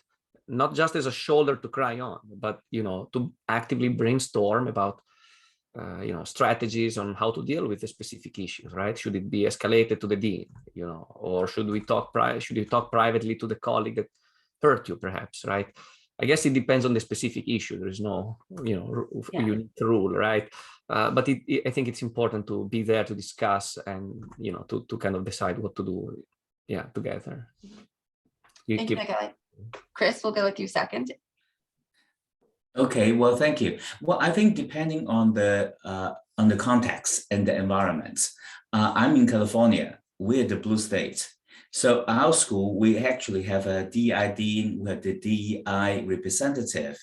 not just as a shoulder to cry on, but, to actively brainstorm about, strategies on how to deal with the specific issues, right? Should it be escalated to the dean, or should you talk privately to the colleague that hurt you, perhaps, right? I guess it depends on the specific issue. There is no, unique rule, right? But I think it's important to be there to discuss and, to kind of decide what to do, together. Thank you, Mckelley. Chris, we'll go with you second. Okay, well, thank you. Well, I think depending on the context and the environment, I'm in California. We're the blue state. So our school, we actually have a DEI dean, we have the DEI representative.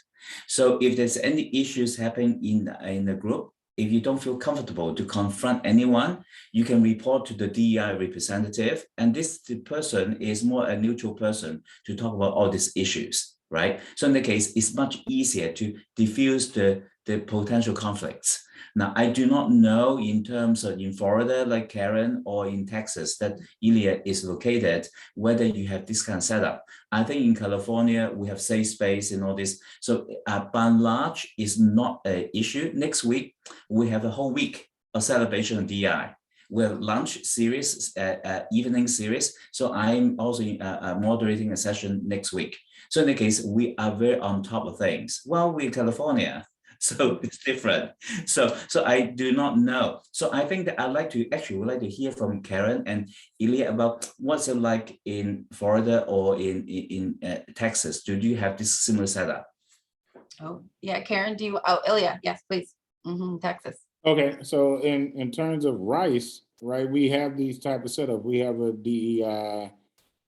So if there's any issues happening in the group, if you don't feel comfortable to confront anyone, you can report to the DEI representative. And the person is more a neutral person to talk about all these issues, right? So in the case, it's much easier to diffuse the potential conflicts. Now, I do not know in terms of in Florida, like Karen, or in Texas that Illya is located, whether you have this kind of setup. I think in California, we have safe space and all this. So by and large, it's not an issue. Next week, we have a whole week of celebration of DI. We have lunch series, evening series. So I'm also moderating a session next week. So in the case, we are very on top of things. Well, we're in California. So it's different. So I do not know. So I think that would like to hear from Karen and Illya about what's it like in Florida or in Texas. Do you have this similar setup? Oh, yeah, Karen, Illya, yes, please. Texas. Okay, so in terms of RICE, right, we have these type of setup. We have a DEI,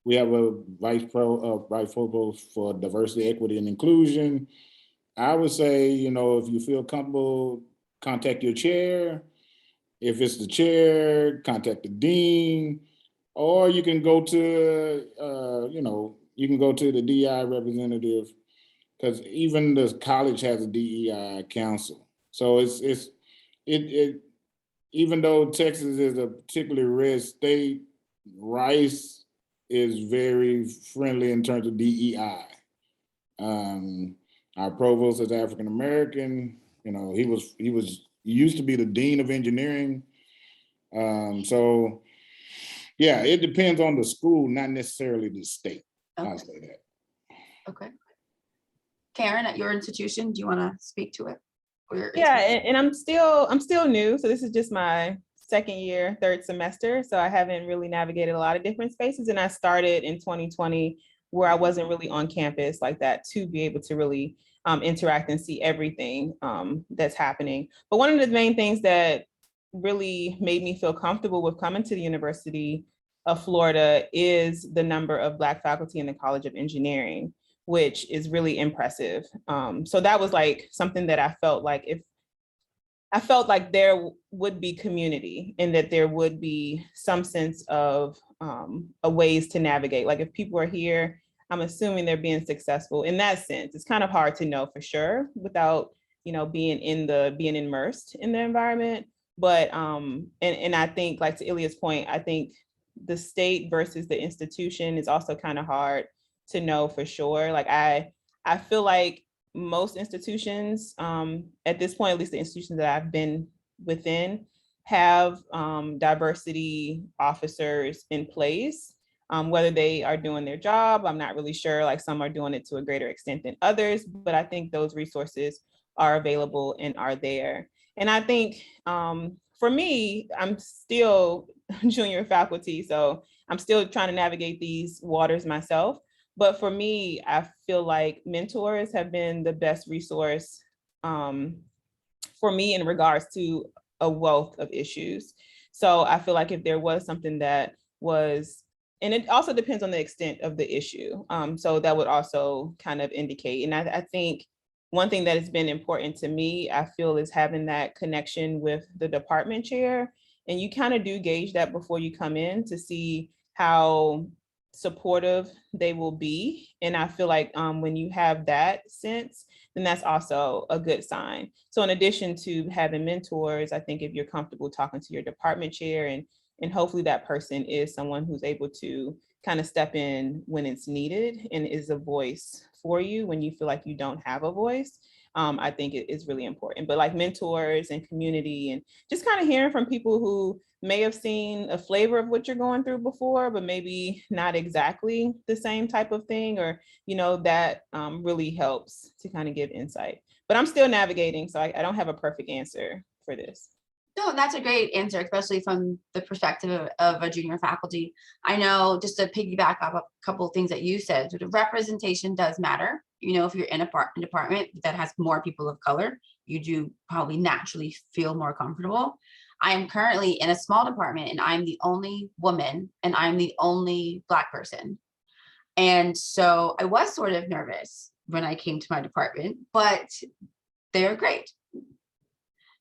we have a vice provost for diversity, equity, and inclusion. I would say, if you feel comfortable, contact your chair. If it's the chair, contact the dean, or you can go to, the DEI representative, because even the college has a DEI council. So even though Texas is a particularly red state, Rice is very friendly in terms of DEI. Our provost is African American. He used to be the dean of engineering. So yeah, it depends on the school, not necessarily the state. Okay. I'll say that. Okay. Karen, at your institution, do you want to speak to it? Yeah, and I'm still new. So this is just my second year, third semester. So I haven't really navigated a lot of different spaces. And I started in 2020 where I wasn't really on campus like that to be able to really interact and see everything that's happening. But one of the main things that really made me feel comfortable with coming to the University of Florida is the number of Black faculty in the College of Engineering, which is really impressive. So that was like something that I felt like there would be community and that there would be some sense of a ways to navigate. Like if people are here, I'm assuming they're being successful in that sense. It's kind of hard to know for sure without, being immersed in the environment. But and I think, like to Illya's point, I think the state versus the institution is also kind of hard to know for sure. Like I feel like most institutions at this point, at least the institutions that I've been within, have diversity officers in place. Whether they are doing their job, I'm not really sure. Like some are doing it to a greater extent than others, but I think those resources are available and are there. And I think for me, I'm still junior faculty, so I'm still trying to navigate these waters myself. But for me, I feel like mentors have been the best resource for me in regards to a wealth of issues. So I feel like if there was something that was, and it also depends on the extent of the issue. So that would also kind of indicate. And I think one thing that has been important to me, I feel, is having that connection with the department chair. And you kind of do gauge that before you come in to see how supportive they will be. And I feel like when you have that sense, then that's also a good sign. So in addition to having mentors, I think if you're comfortable talking to your department chair And hopefully that person is someone who's able to kind of step in when it's needed and is a voice for you when you feel like you don't have a voice. I think it is really important. But like mentors and community and just kind of hearing from people who may have seen a flavor of what you're going through before, but maybe not exactly the same type of thing, or, you know, that really helps to kind of give insight. But I'm still navigating, so I don't have a perfect answer for this. No, that's a great answer, especially from the perspective of a junior faculty. I know, just to piggyback off a couple of things that you said, sort of representation does matter. You know, if you're in a department that has more people of color, you do probably naturally feel more comfortable. I am currently in a small department and I'm the only woman and I'm the only Black person. And so I was sort of nervous when I came to my department, but they're great.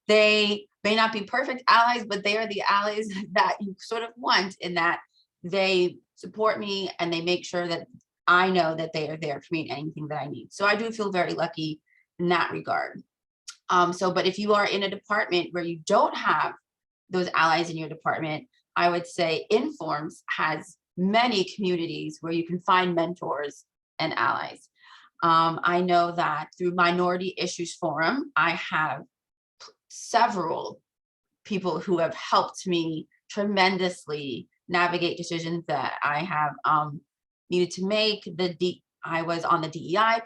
They may not be perfect allies, but they are the allies that you sort of want, in that they support me and they make sure that I know that they are there for me in anything that I need. So I do feel very lucky in that regard. But if you are in a department where you don't have those allies in your department, I would say Informs has many communities where you can find mentors and allies. I know that through Minority Issues Forum, I have several people who have helped me tremendously navigate decisions that I have needed to make. I was on the DEI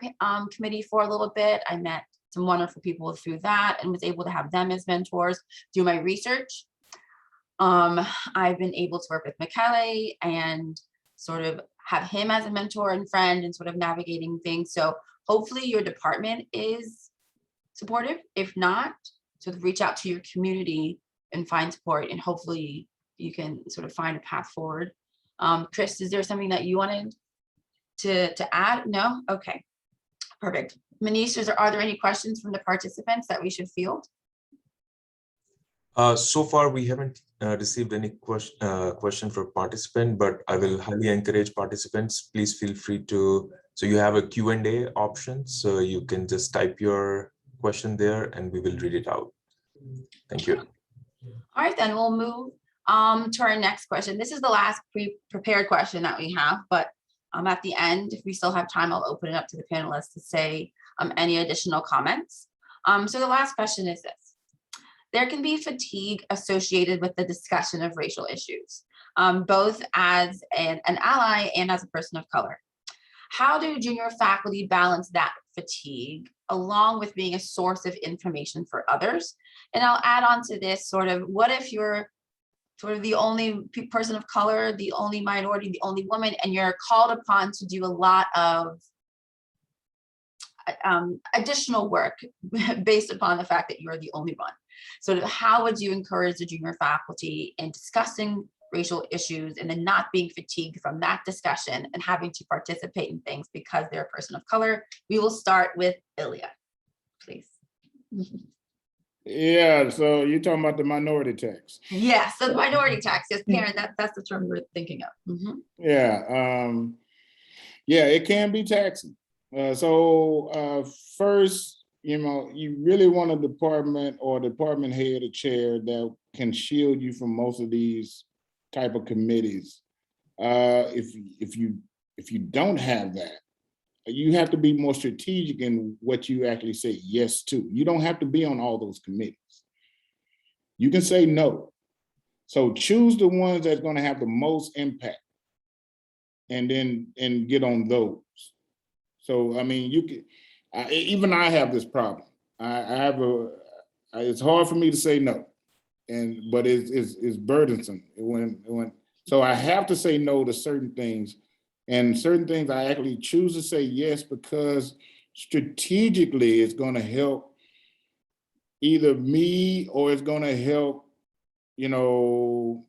committee for a little bit. I met some wonderful people through that and was able to have them as mentors, do my research. I've been able to work with Mckelley and sort of have him as a mentor and friend and sort of navigating things. So hopefully your department is supportive. If not, sort of reach out to your community and find support, and hopefully you can sort of find a path forward. Chris, is there something that you wanted to add? No? Okay, perfect. Manish, are there any questions from the participants that we should field? So far, we haven't received any question for participant, but I will highly encourage participants. Please feel free to, so you have a Q&A option, so you can just type your question there and we will read it out. Thank you. All right, then we'll move to our next question. This is the last pre-prepared question that we have, but at the end, if we still have time, I'll open it up to the panelists to say any additional comments. So the last question is this. There can be fatigue associated with the discussion of racial issues, both as an ally and as a person of color. How do junior faculty balance that fatigue along with being a source of information for others? And I'll add on to this sort of, what if you're sort of the only person of color, the only minority, the only woman, and you're called upon to do a lot of additional work based upon the fact that you're the only one? Sort of, how would you encourage the junior faculty in discussing racial issues and then not being fatigued from that discussion and having to participate in things because they're a person of color? We will start with Illya, please. Yeah, so you're talking about the minority tax. Yes, so the minority tax. Yes, Karen, that's the term we're thinking of. Mm-hmm. Yeah, yeah, it can be taxing. First, you know, you really want a department or department head or chair that can shield you from most of these type of committees. If you don't have that, you have to be more strategic in what you actually say yes to. You don't have to be on all those committees. You can say no. So choose the ones that's going to have the most impact, and get on those. So I mean, you can. Even I have this problem. It's hard for me to say no, but it's burdensome so I have to say no to certain things, and certain things I actually choose to say yes because strategically it's going to help either me or it's going to help, you know,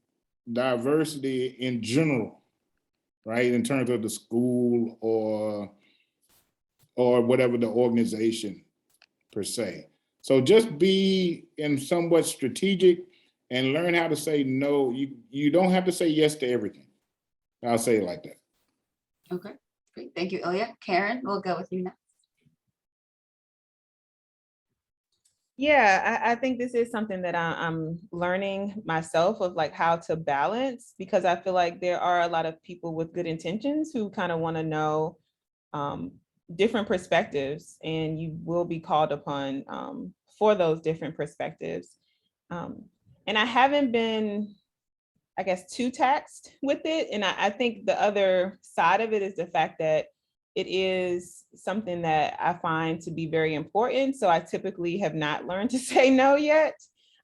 diversity in general, right? In terms of the school or whatever the organization per se. So just be in somewhat strategic and learn how to say no. You don't have to say yes to everything. I'll say it like that. Okay, great. Thank you, Illya. Karen, we'll go with you next. Yeah, I think this is something that I'm learning myself of like how to balance, because I feel like there are a lot of people with good intentions who kind of want to know different perspectives, and you will be called upon for those different perspectives. And I haven't been, I guess, too taxed with it. And I think the other side of it is the fact that it is something that I find to be very important. So I typically have not learned to say no yet.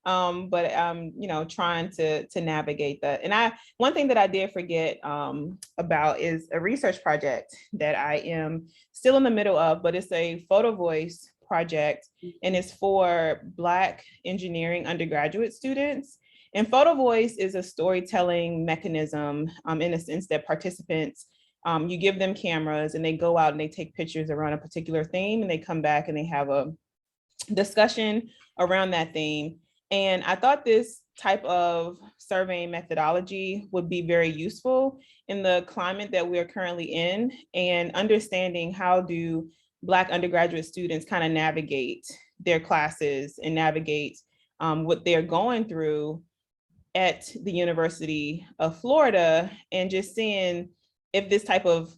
But I'm, trying to navigate that. And one thing that I did forget about is a research project that I am still in the middle of, but it's a Photovoice project, and it's for Black engineering undergraduate students. And Photovoice is a storytelling mechanism in a sense that participants, you give them cameras and they go out and they take pictures around a particular theme, and they come back and they have a discussion around that theme. And I thought this type of surveying methodology would be very useful in the climate that we're currently in, and understanding how do Black undergraduate students kind of navigate their classes and navigate what they're going through at the University of Florida, and just seeing if this type of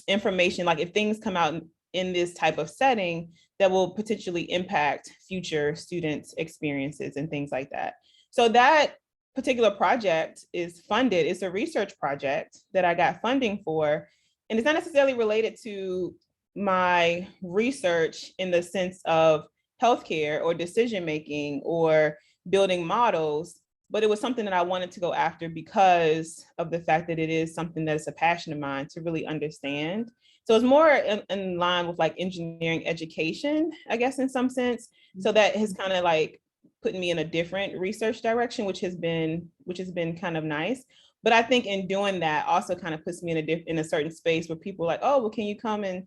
information, like if things come out in this type of setting that will potentially impact future students' experiences and things like that. So that particular project is funded. It's a research project that I got funding for, and it's not necessarily related to my research in the sense of healthcare or decision-making or building models, but it was something that I wanted to go after because of the fact that it is something that's a passion of mine to really understand. So it's more in line with like engineering education, I guess, in some sense. So that has kind of like put me in a different research direction, which has been kind of nice. But I think in doing that also kind of puts me in a certain space where people are like, oh, well, can you come and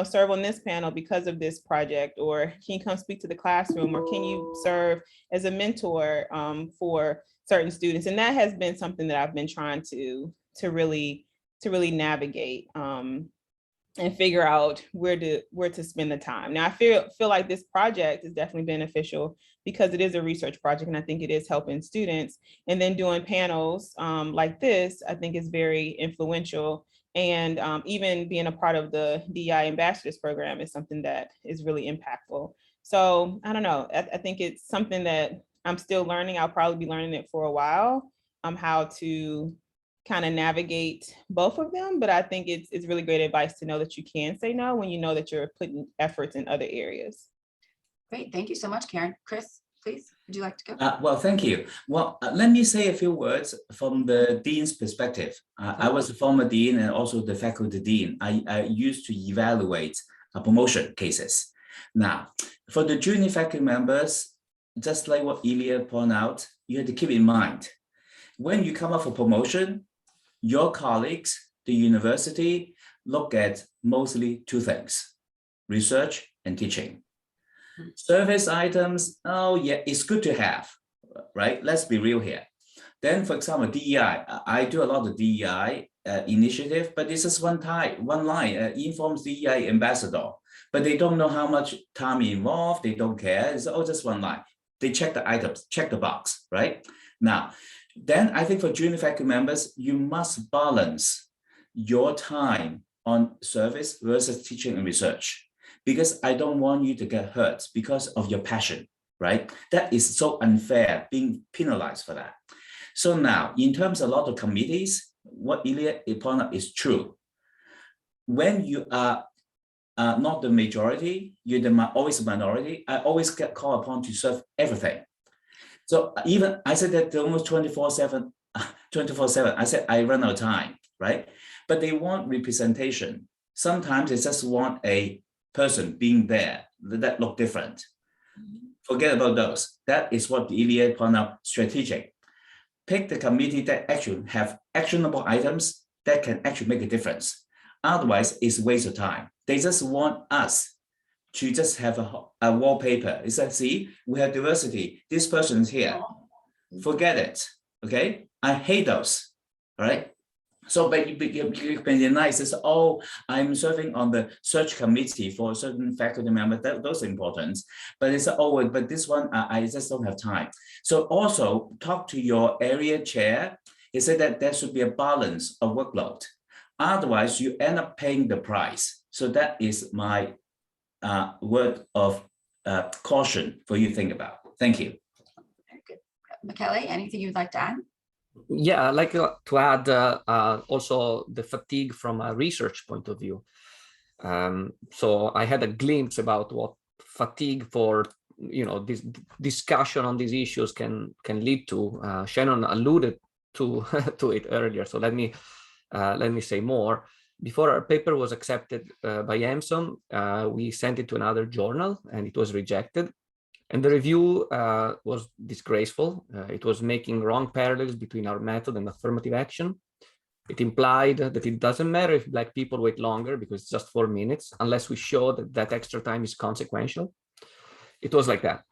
serve on this panel because of this project, or can you come speak to the classroom, or can you serve as a mentor for certain students? And that has been something that I've been trying to really navigate and figure out where to spend the time. Now I feel like this project is definitely beneficial because it is a research project, and I think it is helping students. And then doing panels like this, I think is very influential. And even being a part of the DEI Ambassadors Program is something that is really impactful. So I don't know, I think it's something that I'm still learning. I'll probably be learning it for a while, how to kind of navigate both of them. But I think it's really great advice to know that you can say no when you know that you're putting efforts in other areas. Great, thank you so much, Karen. Chris, please, would you like to go? Well, thank you. Well, let me say a few words from the dean's perspective. I was a former dean and also the faculty dean. I used to evaluate promotion cases. Now, for the junior faculty members, just like what Illya pointed out, you have to keep in mind, when you come up for promotion, your colleagues, the university, look at mostly two things: research and teaching. Service items, oh yeah, it's good to have, right? Let's be real here. Then, for example, DEI, I do a lot of DEI initiative, but this is one line, informs DEI ambassador, but they don't know how much time involved, they don't care, it's all just one line. They check the items, check the box, right? Now, then I think for junior faculty members, you must balance your time on service versus teaching and research, because I don't want you to get hurt because of your passion, right? That is so unfair, being penalized for that. So now, in terms of a lot of committees, what Illya pointed out is true. When you are not the majority, you're always a minority, I always get called upon to serve everything. So even I said that almost 24/7, I said I run out of time, right? But they want representation. Sometimes they just want a person being there that look different. Forget about those. That is what the Illya pointed out, strategic. Pick the committee that actually have actionable items that can actually make a difference. Otherwise, it's a waste of time. They just want us to just have a wallpaper. It's like, see, we have diversity. This person is here. Forget it, okay? I hate those, all right? So, but you can deny this, oh, I'm serving on the search committee for a certain faculty member, those are important. But it's, oh, but this one, I just don't have time. So also talk to your area chair. He said that there should be a balance of workload. Otherwise, you end up paying the price. So that is my word of caution for you to think about. Thank you. Very good. Mckelley, anything you'd like to add? Yeah, I'd like to add also the fatigue from a research point of view. So I had a glimpse about what fatigue for, you know, this discussion on these issues can lead to. Shannon alluded to to it earlier, so let me say more. Before our paper was accepted by EMSOM, we sent it to another journal and it was rejected. And the review was disgraceful. It was making wrong parallels between our method and affirmative action. It implied that it doesn't matter if Black people wait longer because it's just 4 minutes, unless we show that that extra time is consequential. It was like that.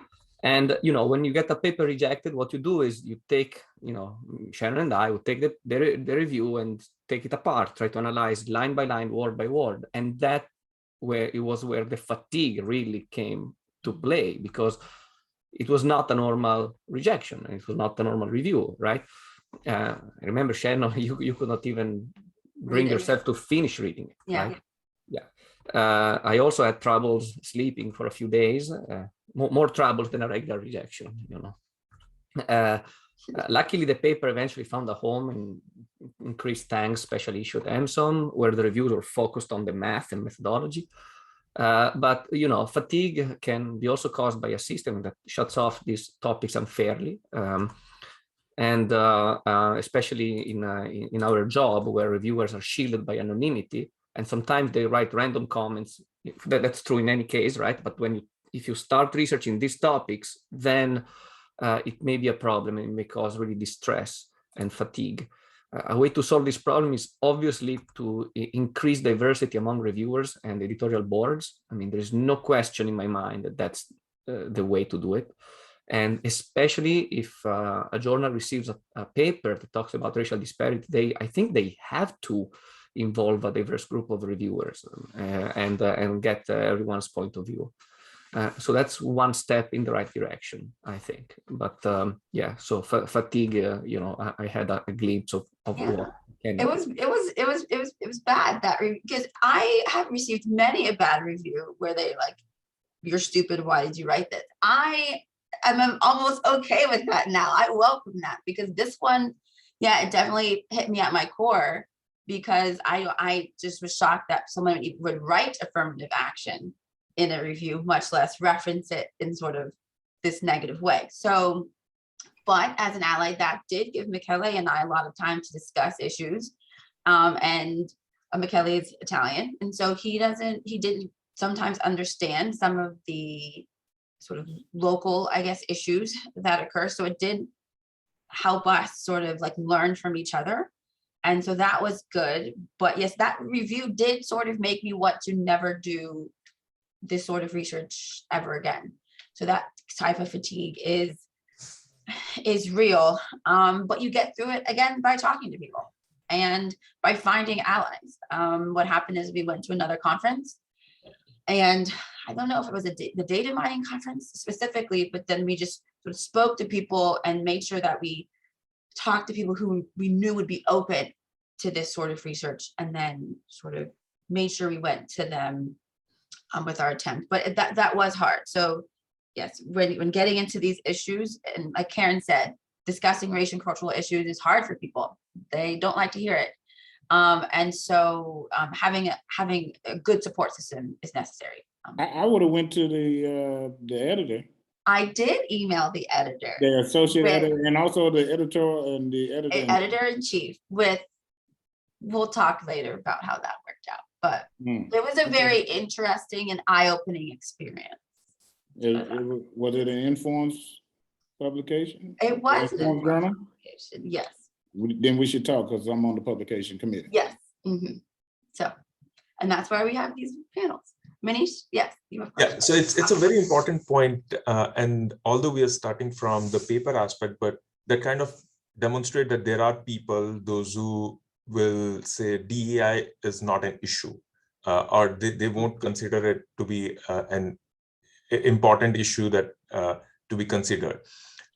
And, you know, when you get a paper rejected, what you do is you take, you know, Shannon and I would take the review and take it apart, try to analyze line by line, word by word. And that was where the fatigue really came to play, because it was not a normal rejection. It was not a normal review, right? I remember, Shannon, you could not even bring yourself to finish reading it, Yeah. right? Yeah. I also had troubles sleeping for a few days, more troubles than a regular rejection, you know. Luckily, the paper eventually found a home in Chris Tang's special issue at EMSOM, where the reviews were focused on the math and methodology. But, you know, fatigue can be also caused by a system that shuts off these topics unfairly. And especially in our job, where reviewers are shielded by anonymity, and sometimes they write random comments. That's true in any case, right? But if you start researching these topics, then it may be a problem and it may cause really distress and fatigue. A way to solve this problem is obviously to increase diversity among reviewers and editorial boards. I mean, there's no question in my mind that that's the way to do it. And especially if a journal receives a paper that talks about racial disparity, I think they have to involve a diverse group of reviewers and get everyone's point of view. So that's one step in the right direction, I think. But yeah, so fatigue, you know, I had a glimpse of what. It was bad, because I have received many a bad review where they like, "You're stupid. Why did you write this?" I'm almost okay with that now. I welcome that, because this one, yeah, it definitely hit me at my core, because I just was shocked that someone would write affirmative action in a review, much less reference it in sort of this negative way. So, but as an ally, that did give Michele and I a lot of time to discuss issues. And Michele is Italian, and so he didn't sometimes understand some of the sort of local, I guess, issues that occur. So it did help us sort of like learn from each other. And so that was good. But yes, that review did sort of make me want to never do this sort of research ever again. So that type of fatigue is real. But you get through it again by talking to people and by finding allies. What happened is we went to another conference, and I don't know if it was the data mining conference specifically, but then we just sort of spoke to people and made sure that we talked to people who we knew would be open to this sort of research, and then sort of made sure we went to them with our attempt. But that was hard. So yes, when getting into these issues, and like Karen said, discussing racial and cultural issues is hard for people. They don't like to hear it. And so having a good support system is necessary. I would have went to the editor. I did email the editor. The associate editor, and also the editor and the editor. Editor-in-chief we'll talk later about how that worked out. But it was a very interesting and eye-opening experience. Was it an Informs publication? It was an Informs journal? publication, yes. Then we should talk, because I'm on the publication committee. Yes. So, and that's why we have these panels. Manish, yes. You have yeah, so it's a very important point, and although we are starting from the paper aspect, but that kind of demonstrate that there are people, those who will say DEI is not an issue, or they won't consider it to be an important issue that to be considered.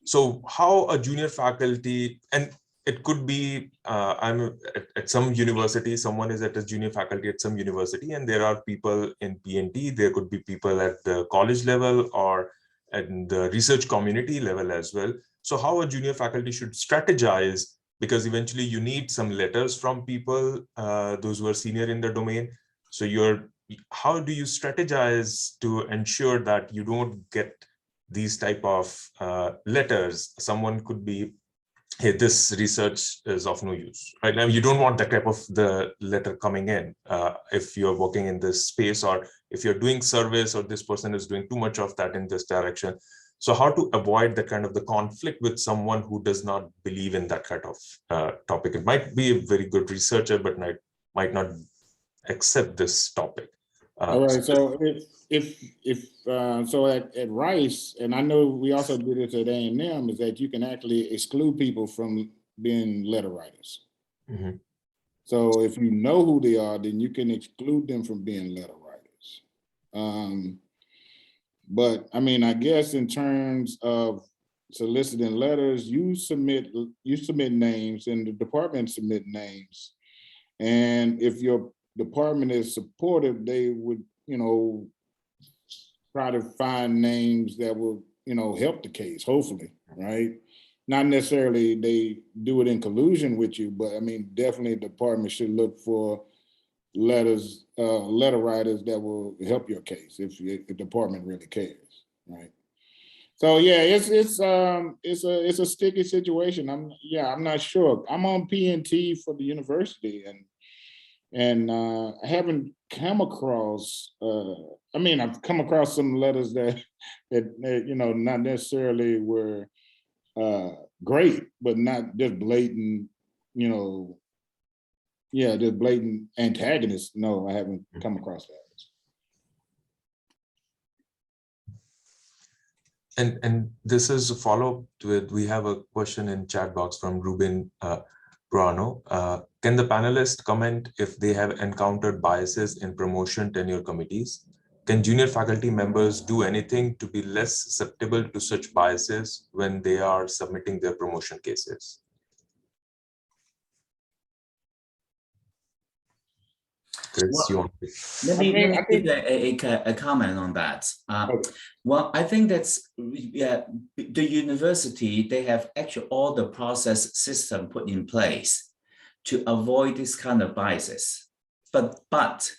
So how a junior faculty, and it could be I'm at some university, someone is at a junior faculty at some university, and there are people in P&T, there could be people at the college level or at the research community level as well. So how a junior faculty should strategize, because eventually you need some letters from people, those who are senior in the domain. So how do you strategize to ensure that you don't get these type of letters? Someone could be, hey, this research is of no use, right? Now, you don't want that type of the letter coming in if you're working in this space, or if you're doing service, or this person is doing too much of that in this direction. So how to avoid the kind of the conflict with someone who does not believe in that kind of topic? It might be a very good researcher, but might not accept this topic. All right. So so at Rice, and I know we also did this at A&M, is that you can actually exclude people from being letter writers. Mm-hmm. So if you know who they are, then you can exclude them from being letter writers. But I mean, I guess in terms of soliciting letters, you submit names, and the department submit names. And if your department is supportive, they would, try to find names that will, help the case, hopefully, right? Not necessarily they do it in collusion with you, but I mean, definitely the department should look for letter writers that will help your case if the department really cares, right? So yeah, it's a sticky situation. I'm not sure. I'm on P&T for the university, and I haven't come across. I've come across some letters that not necessarily were great, but not just blatant, just blatant antagonists. No, I haven't come across that. And this is a follow-up to it. We have a question in chat box from Ruben Bruano. Can the panelists comment if they have encountered biases in promotion tenure committees? Can junior faculty members do anything to be less susceptible to such biases when they are submitting their promotion cases? Chris, you want to... Let me give a comment on that. Okay. Well, I think that's the university, they have actually all the process system put in place to avoid this kind of biases. But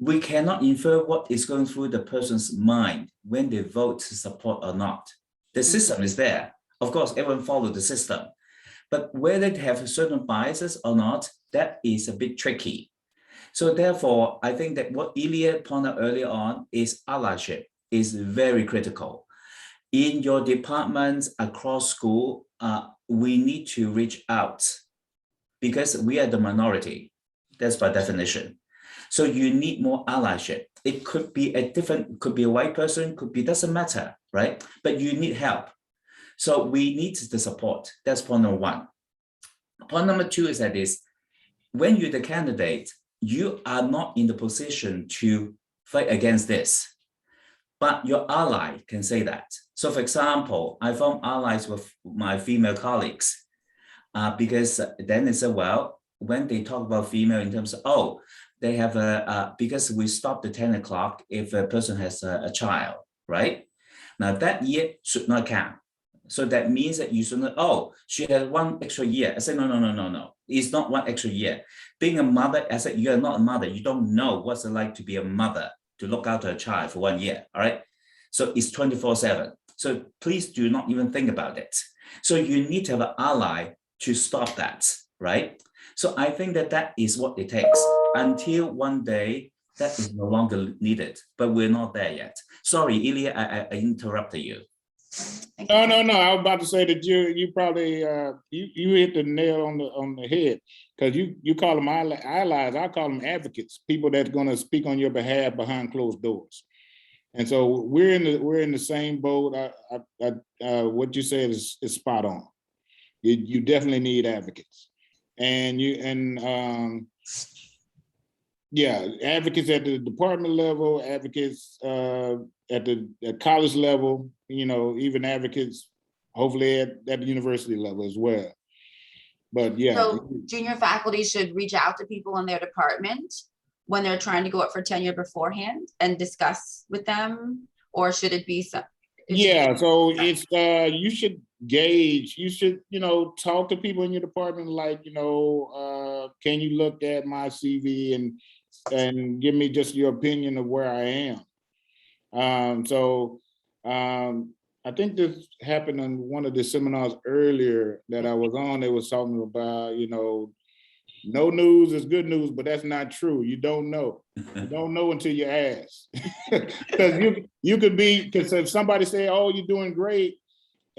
we cannot infer what is going through the person's mind when they vote to support or not. The system is there. Of course, everyone follows the system. But whether they have certain biases or not, that is a bit tricky. So therefore, I think that what Illya pointed out earlier on is allyship is very critical. In your departments across school, we need to reach out because we are the minority. That's by definition. So you need more allyship. It could be could be a white person, could be, doesn't matter, right? But you need help. So we need the support. That's point number one. Point number two is that when you're the candidate, you are not in the position to fight against this, but your ally can say that. So for example, I form allies with my female colleagues because then they say, well, when they talk about female in terms of, they have because we stop the 10 o'clock if a person has a child, right? Now that year should not count. So that means that you should not, she has 1 extra year. I said, no. It's not 1 extra year. Being a mother, I said, you're not a mother. You don't know what's it like to be a mother, to look after a child for 1 year, all right? So it's 24/7. So please do not even think about it. So you need to have an ally to stop that, right? So I think that is what it takes until one day that is no longer needed, but we're not there yet. Sorry, Illya, I interrupted you. No. I was about to say that you probably you hit the nail on the head, because you call them allies. I call them advocates, people that's going to speak on your behalf behind closed doors. And so we're in the same boat. What you said is spot on. You definitely need advocates. and yeah, advocates at the department level, advocates at college level, you know, even advocates hopefully at the university level as well. But yeah. So junior faculty should reach out to people in their department when they're trying to go up for tenure beforehand and discuss with them, or should it be some? Yeah, so it's you should gauge, you should, you know, talk to people in your department, like, you know, can you look at my CV and give me just your opinion of where I am. I think this happened in one of the seminars earlier that I was on. They was talking about, you know, no news is good news, but that's not true. You don't know. You don't know until you ask. Because you could be, because if somebody say, "Oh, you're doing great,"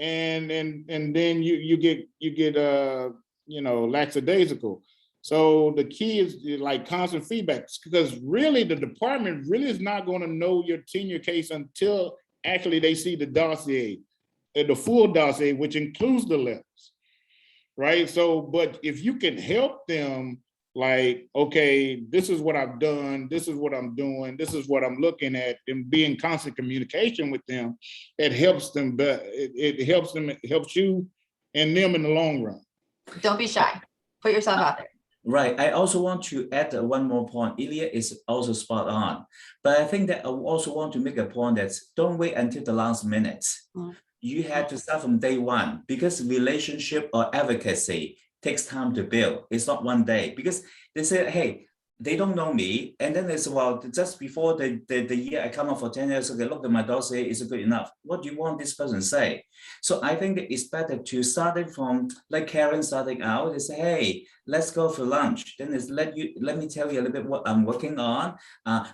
and then you get you know, lackadaisical. So the key is like constant feedback, because really the department really is not going to know your tenure case until actually they see the dossier, the full dossier, which includes the letters. Right. So, but if you can help them, like, okay, this is what I've done, this is what I'm doing, this is what I'm looking at, and be in constant communication with them, it helps them, but it helps them, it helps you and them in the long run. Don't be shy. Put yourself out there. Right. I also want to add one more point. Illya is also spot on. But I think that I also want to make a point that don't wait until the last minute. You have to start from day one, because relationship or advocacy takes time to build. It's not one day, because they say, hey, they don't know me. And then they say, well, just before the year I come up for 10 years, okay, look at my dossier, is it good enough? What do you want this person to say? So I think that it's better to start it from, like Karen starting out, they say, hey, let's go for lunch. Then it's let me tell you a little bit what I'm working on.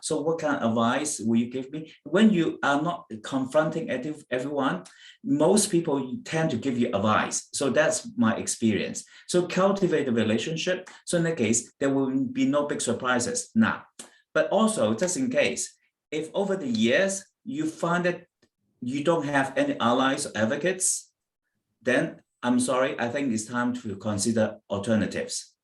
So what kind of advice will you give me? When you are not confronting everyone, most people tend to give you advice. So that's my experience. So cultivate the relationship. So in that case, there will be no big surprises now. But also, just in case, if over the years you find that you don't have any allies or advocates, then I'm sorry, I think it's time to consider alternatives,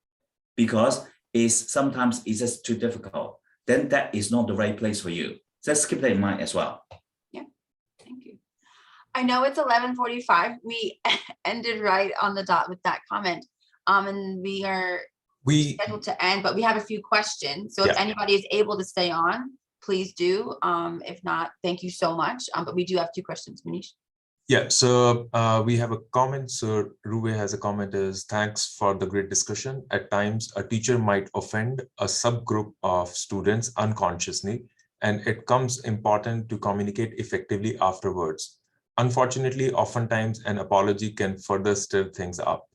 because sometimes it's just too difficult. Then that is not the right place for you. Just keep that in mind as well. Yeah, thank you. I know it's 11:45. We ended right on the dot with that comment. And we are scheduled to end, but we have a few questions. So if anybody is able to stay on, please do. If not, thank you so much. But we do have 2 questions, Manish. Yeah, so we have a comment. So Ruwe has a comment is, thanks for the great discussion. At times, a teacher might offend a subgroup of students unconsciously, and it comes important to communicate effectively afterwards. Unfortunately, oftentimes an apology can further stir things up.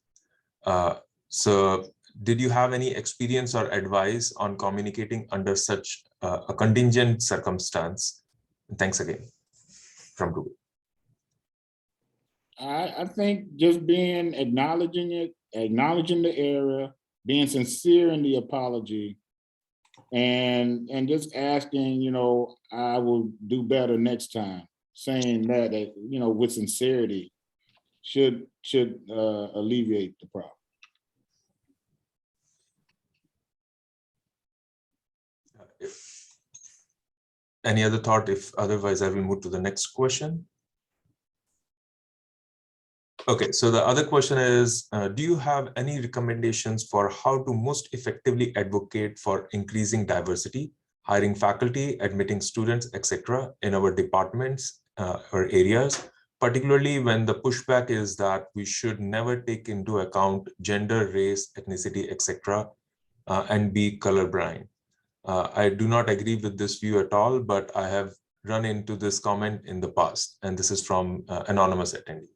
So did you have any experience or advice on communicating under such a contingent circumstance? And thanks again, from Ruwe. I think just acknowledging the error, being sincere in the apology, and just asking, you know, I will do better next time. Saying that you know, with sincerity should alleviate the problem. Any other thought? If otherwise, I will move to the next question. Okay, so the other question is, do you have any recommendations for how to most effectively advocate for increasing diversity, hiring faculty, admitting students, etc. in our departments or areas, particularly when the pushback is that we should never take into account gender, race, ethnicity, etc. And be colorblind? I do not agree with this view at all, but I have run into this comment in the past, and this is from anonymous attendee.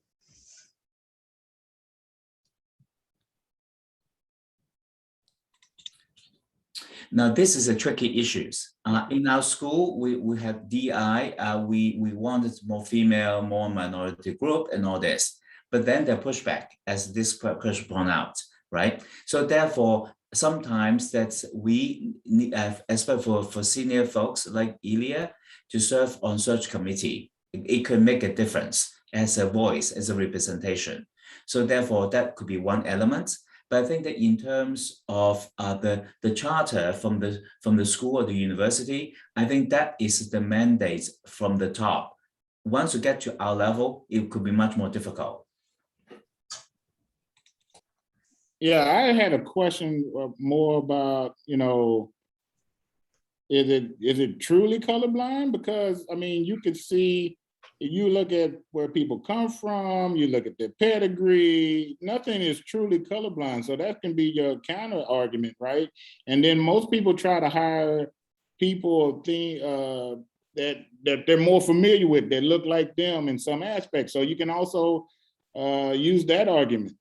Now, this is a tricky issue. In our school, we have DI, we wanted more female, more minority group and all this, but then the pushback, as this question pointed out, right? So therefore, sometimes that we need, especially for senior folks like Illya, to serve on search committee. It could make a difference as a voice, as a representation. So therefore, that could be one element. But I think that in terms of the charter from the school or the university, I think that is the mandate from the top. Once you get to our level, it could be much more difficult. Yeah, I had a question more about, is it truly colorblind? Because I mean, you could see, if you look at where people come from, you look at their pedigree, nothing is truly colorblind. So that can be your counter argument, right? And then most people try to hire people that they're more familiar with, that look like them in some aspects. So you can also use that argument.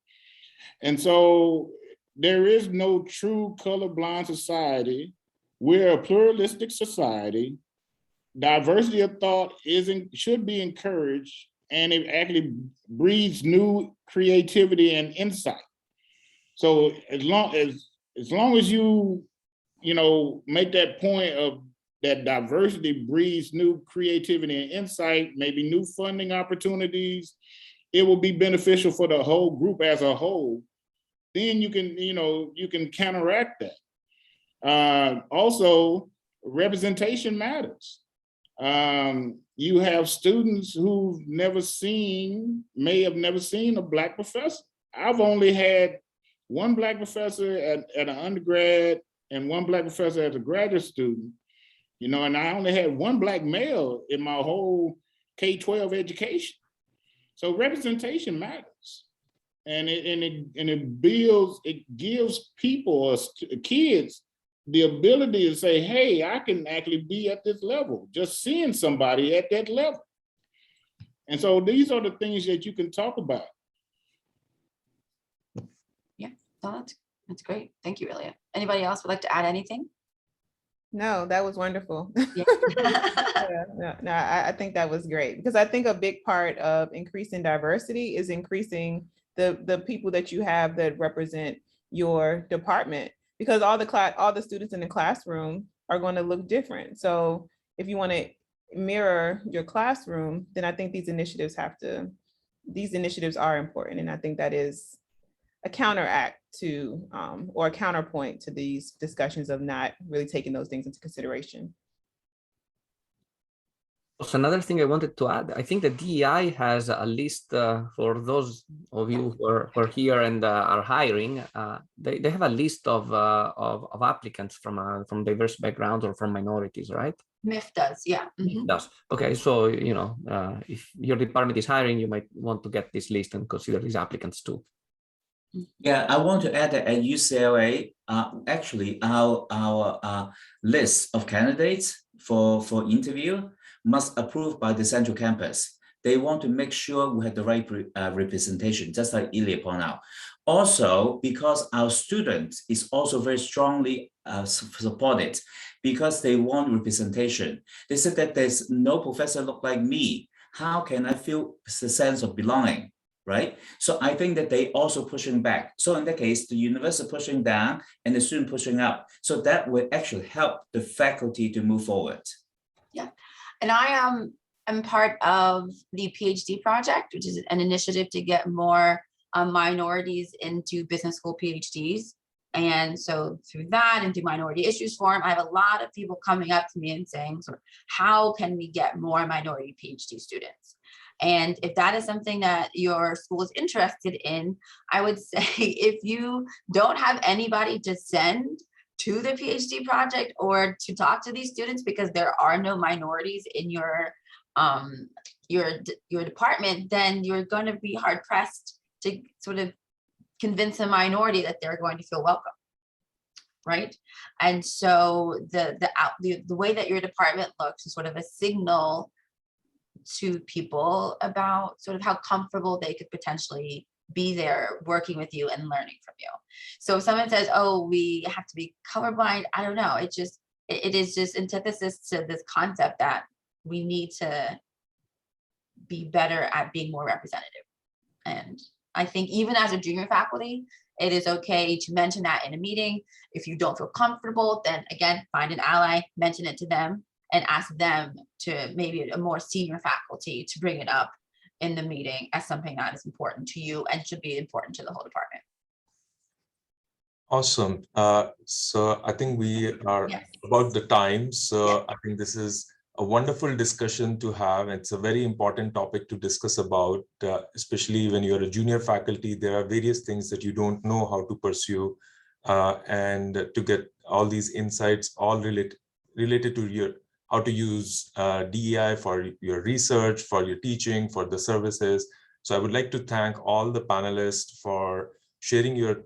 And so there is no true colorblind society. We're a pluralistic society. Diversity of thought should be encouraged, and it actually breeds new creativity and insight. So as long as you make that point of that diversity breeds new creativity and insight, maybe new funding opportunities, it will be beneficial for the whole group as a whole. Then you can counteract that. Also, representation matters. You have students who've may have never seen a Black professor. I've only had one Black professor at an undergrad and one Black professor as a graduate student, and I only had one Black male in my whole K-12 education. So representation matters. And it gives people or kids the ability to say, hey, I can actually be at this level, just seeing somebody at that level. And so these are the things that you can talk about. Yeah, no, that's great. Thank you, Illya. Anybody else would like to add anything? No, that was wonderful. Yeah. No, I think that was great, because I think a big part of increasing diversity is increasing the people that you have that represent your department, because all the students in the classroom are going to look different. So if you want to mirror your classroom, then I think these initiatives are important. And I think that is a counteract to, or a counterpoint to these discussions of not really taking those things into consideration. So another thing I wanted to add, I think the DEI has a list for those of you who are here and are hiring. They have a list of applicants from diverse backgrounds or from minorities, right? MIF does, yeah. It does. Okay, so if your department is hiring, you might want to get this list and consider these applicants too. Yeah, I want to add that at UCLA, actually our list of candidates for interview must approve by the central campus. They want to make sure we have the right representation, just like Illya pointed out. Also, because our students is also very strongly supported, because they want representation. They said that there's no professor look like me. How can I feel the sense of belonging, right? So I think that they also pushing back. So in that case, the university pushing down and the student pushing up. So that will actually help the faculty to move forward. Yeah. And I am part of the PhD project, which is an initiative to get more minorities into business school PhDs. And so through that and through Minority Issues Forum, I have a lot of people coming up to me and saying, sort of, how can we get more minority PhD students? And if that is something that your school is interested in, I would say if you don't have anybody to send to the PhD project or to talk to these students, because there are no minorities in your department, then you're going to be hard pressed to sort of convince a minority that they're going to feel welcome, right? And so the way that your department looks is sort of a signal to people about sort of how comfortable they could potentially be there working with you and learning from you. So if someone says, oh, we have to be colorblind, I don't know. It is just antithesis to this concept that we need to be better at being more representative. And I think even as a junior faculty, it is okay to mention that in a meeting. If you don't feel comfortable, then again, find an ally, mention it to them, and ask them to maybe a more senior faculty to bring it up in the meeting as something that is important to you and should be important to the whole department. Awesome. So I think we are Yes. about the time. So Yes. I think this is a wonderful discussion to have. It's a very important topic to discuss about, especially when you're a junior faculty. There are various things that you don't know how to pursue, and to get all these insights, all related to your how to use DEI for your research, for your teaching, for the services. So I would like to thank all the panelists for sharing your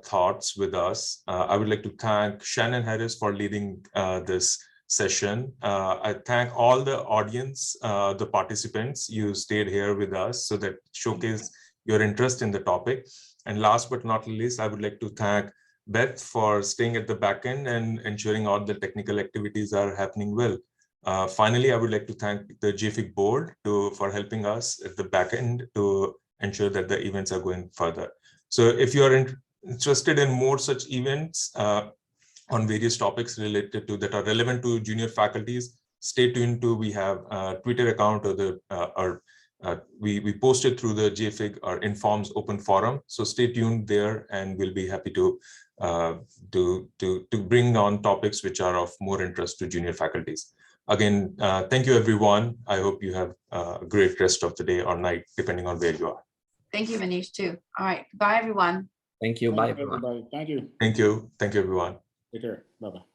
thoughts with us. I would like to thank Shannon Harris for leading this session. I thank all the audience, the participants. You stayed here with us so that showcase your interest in the topic. And last but not least, I would like to thank Beth for staying at the back end and ensuring all the technical activities are happening well. Finally, I would like to thank the Jfig board for helping us at the back end to ensure that the events are going further. So if you are interested in more such events on various topics related to that are relevant to junior faculties, stay tuned to, we have a Twitter account, or we post it through the Jfig or Informs open forum. So stay tuned there, and we'll be happy to bring on topics which are of more interest to junior faculties. Again, thank you, everyone. I hope you have a great rest of the day or night, depending on where you are. Thank you, Manish, too. All right. Bye, everyone. Thank you. Bye, everyone. Everybody. Thank you. Thank you. Thank you, everyone. Take care. Bye-bye.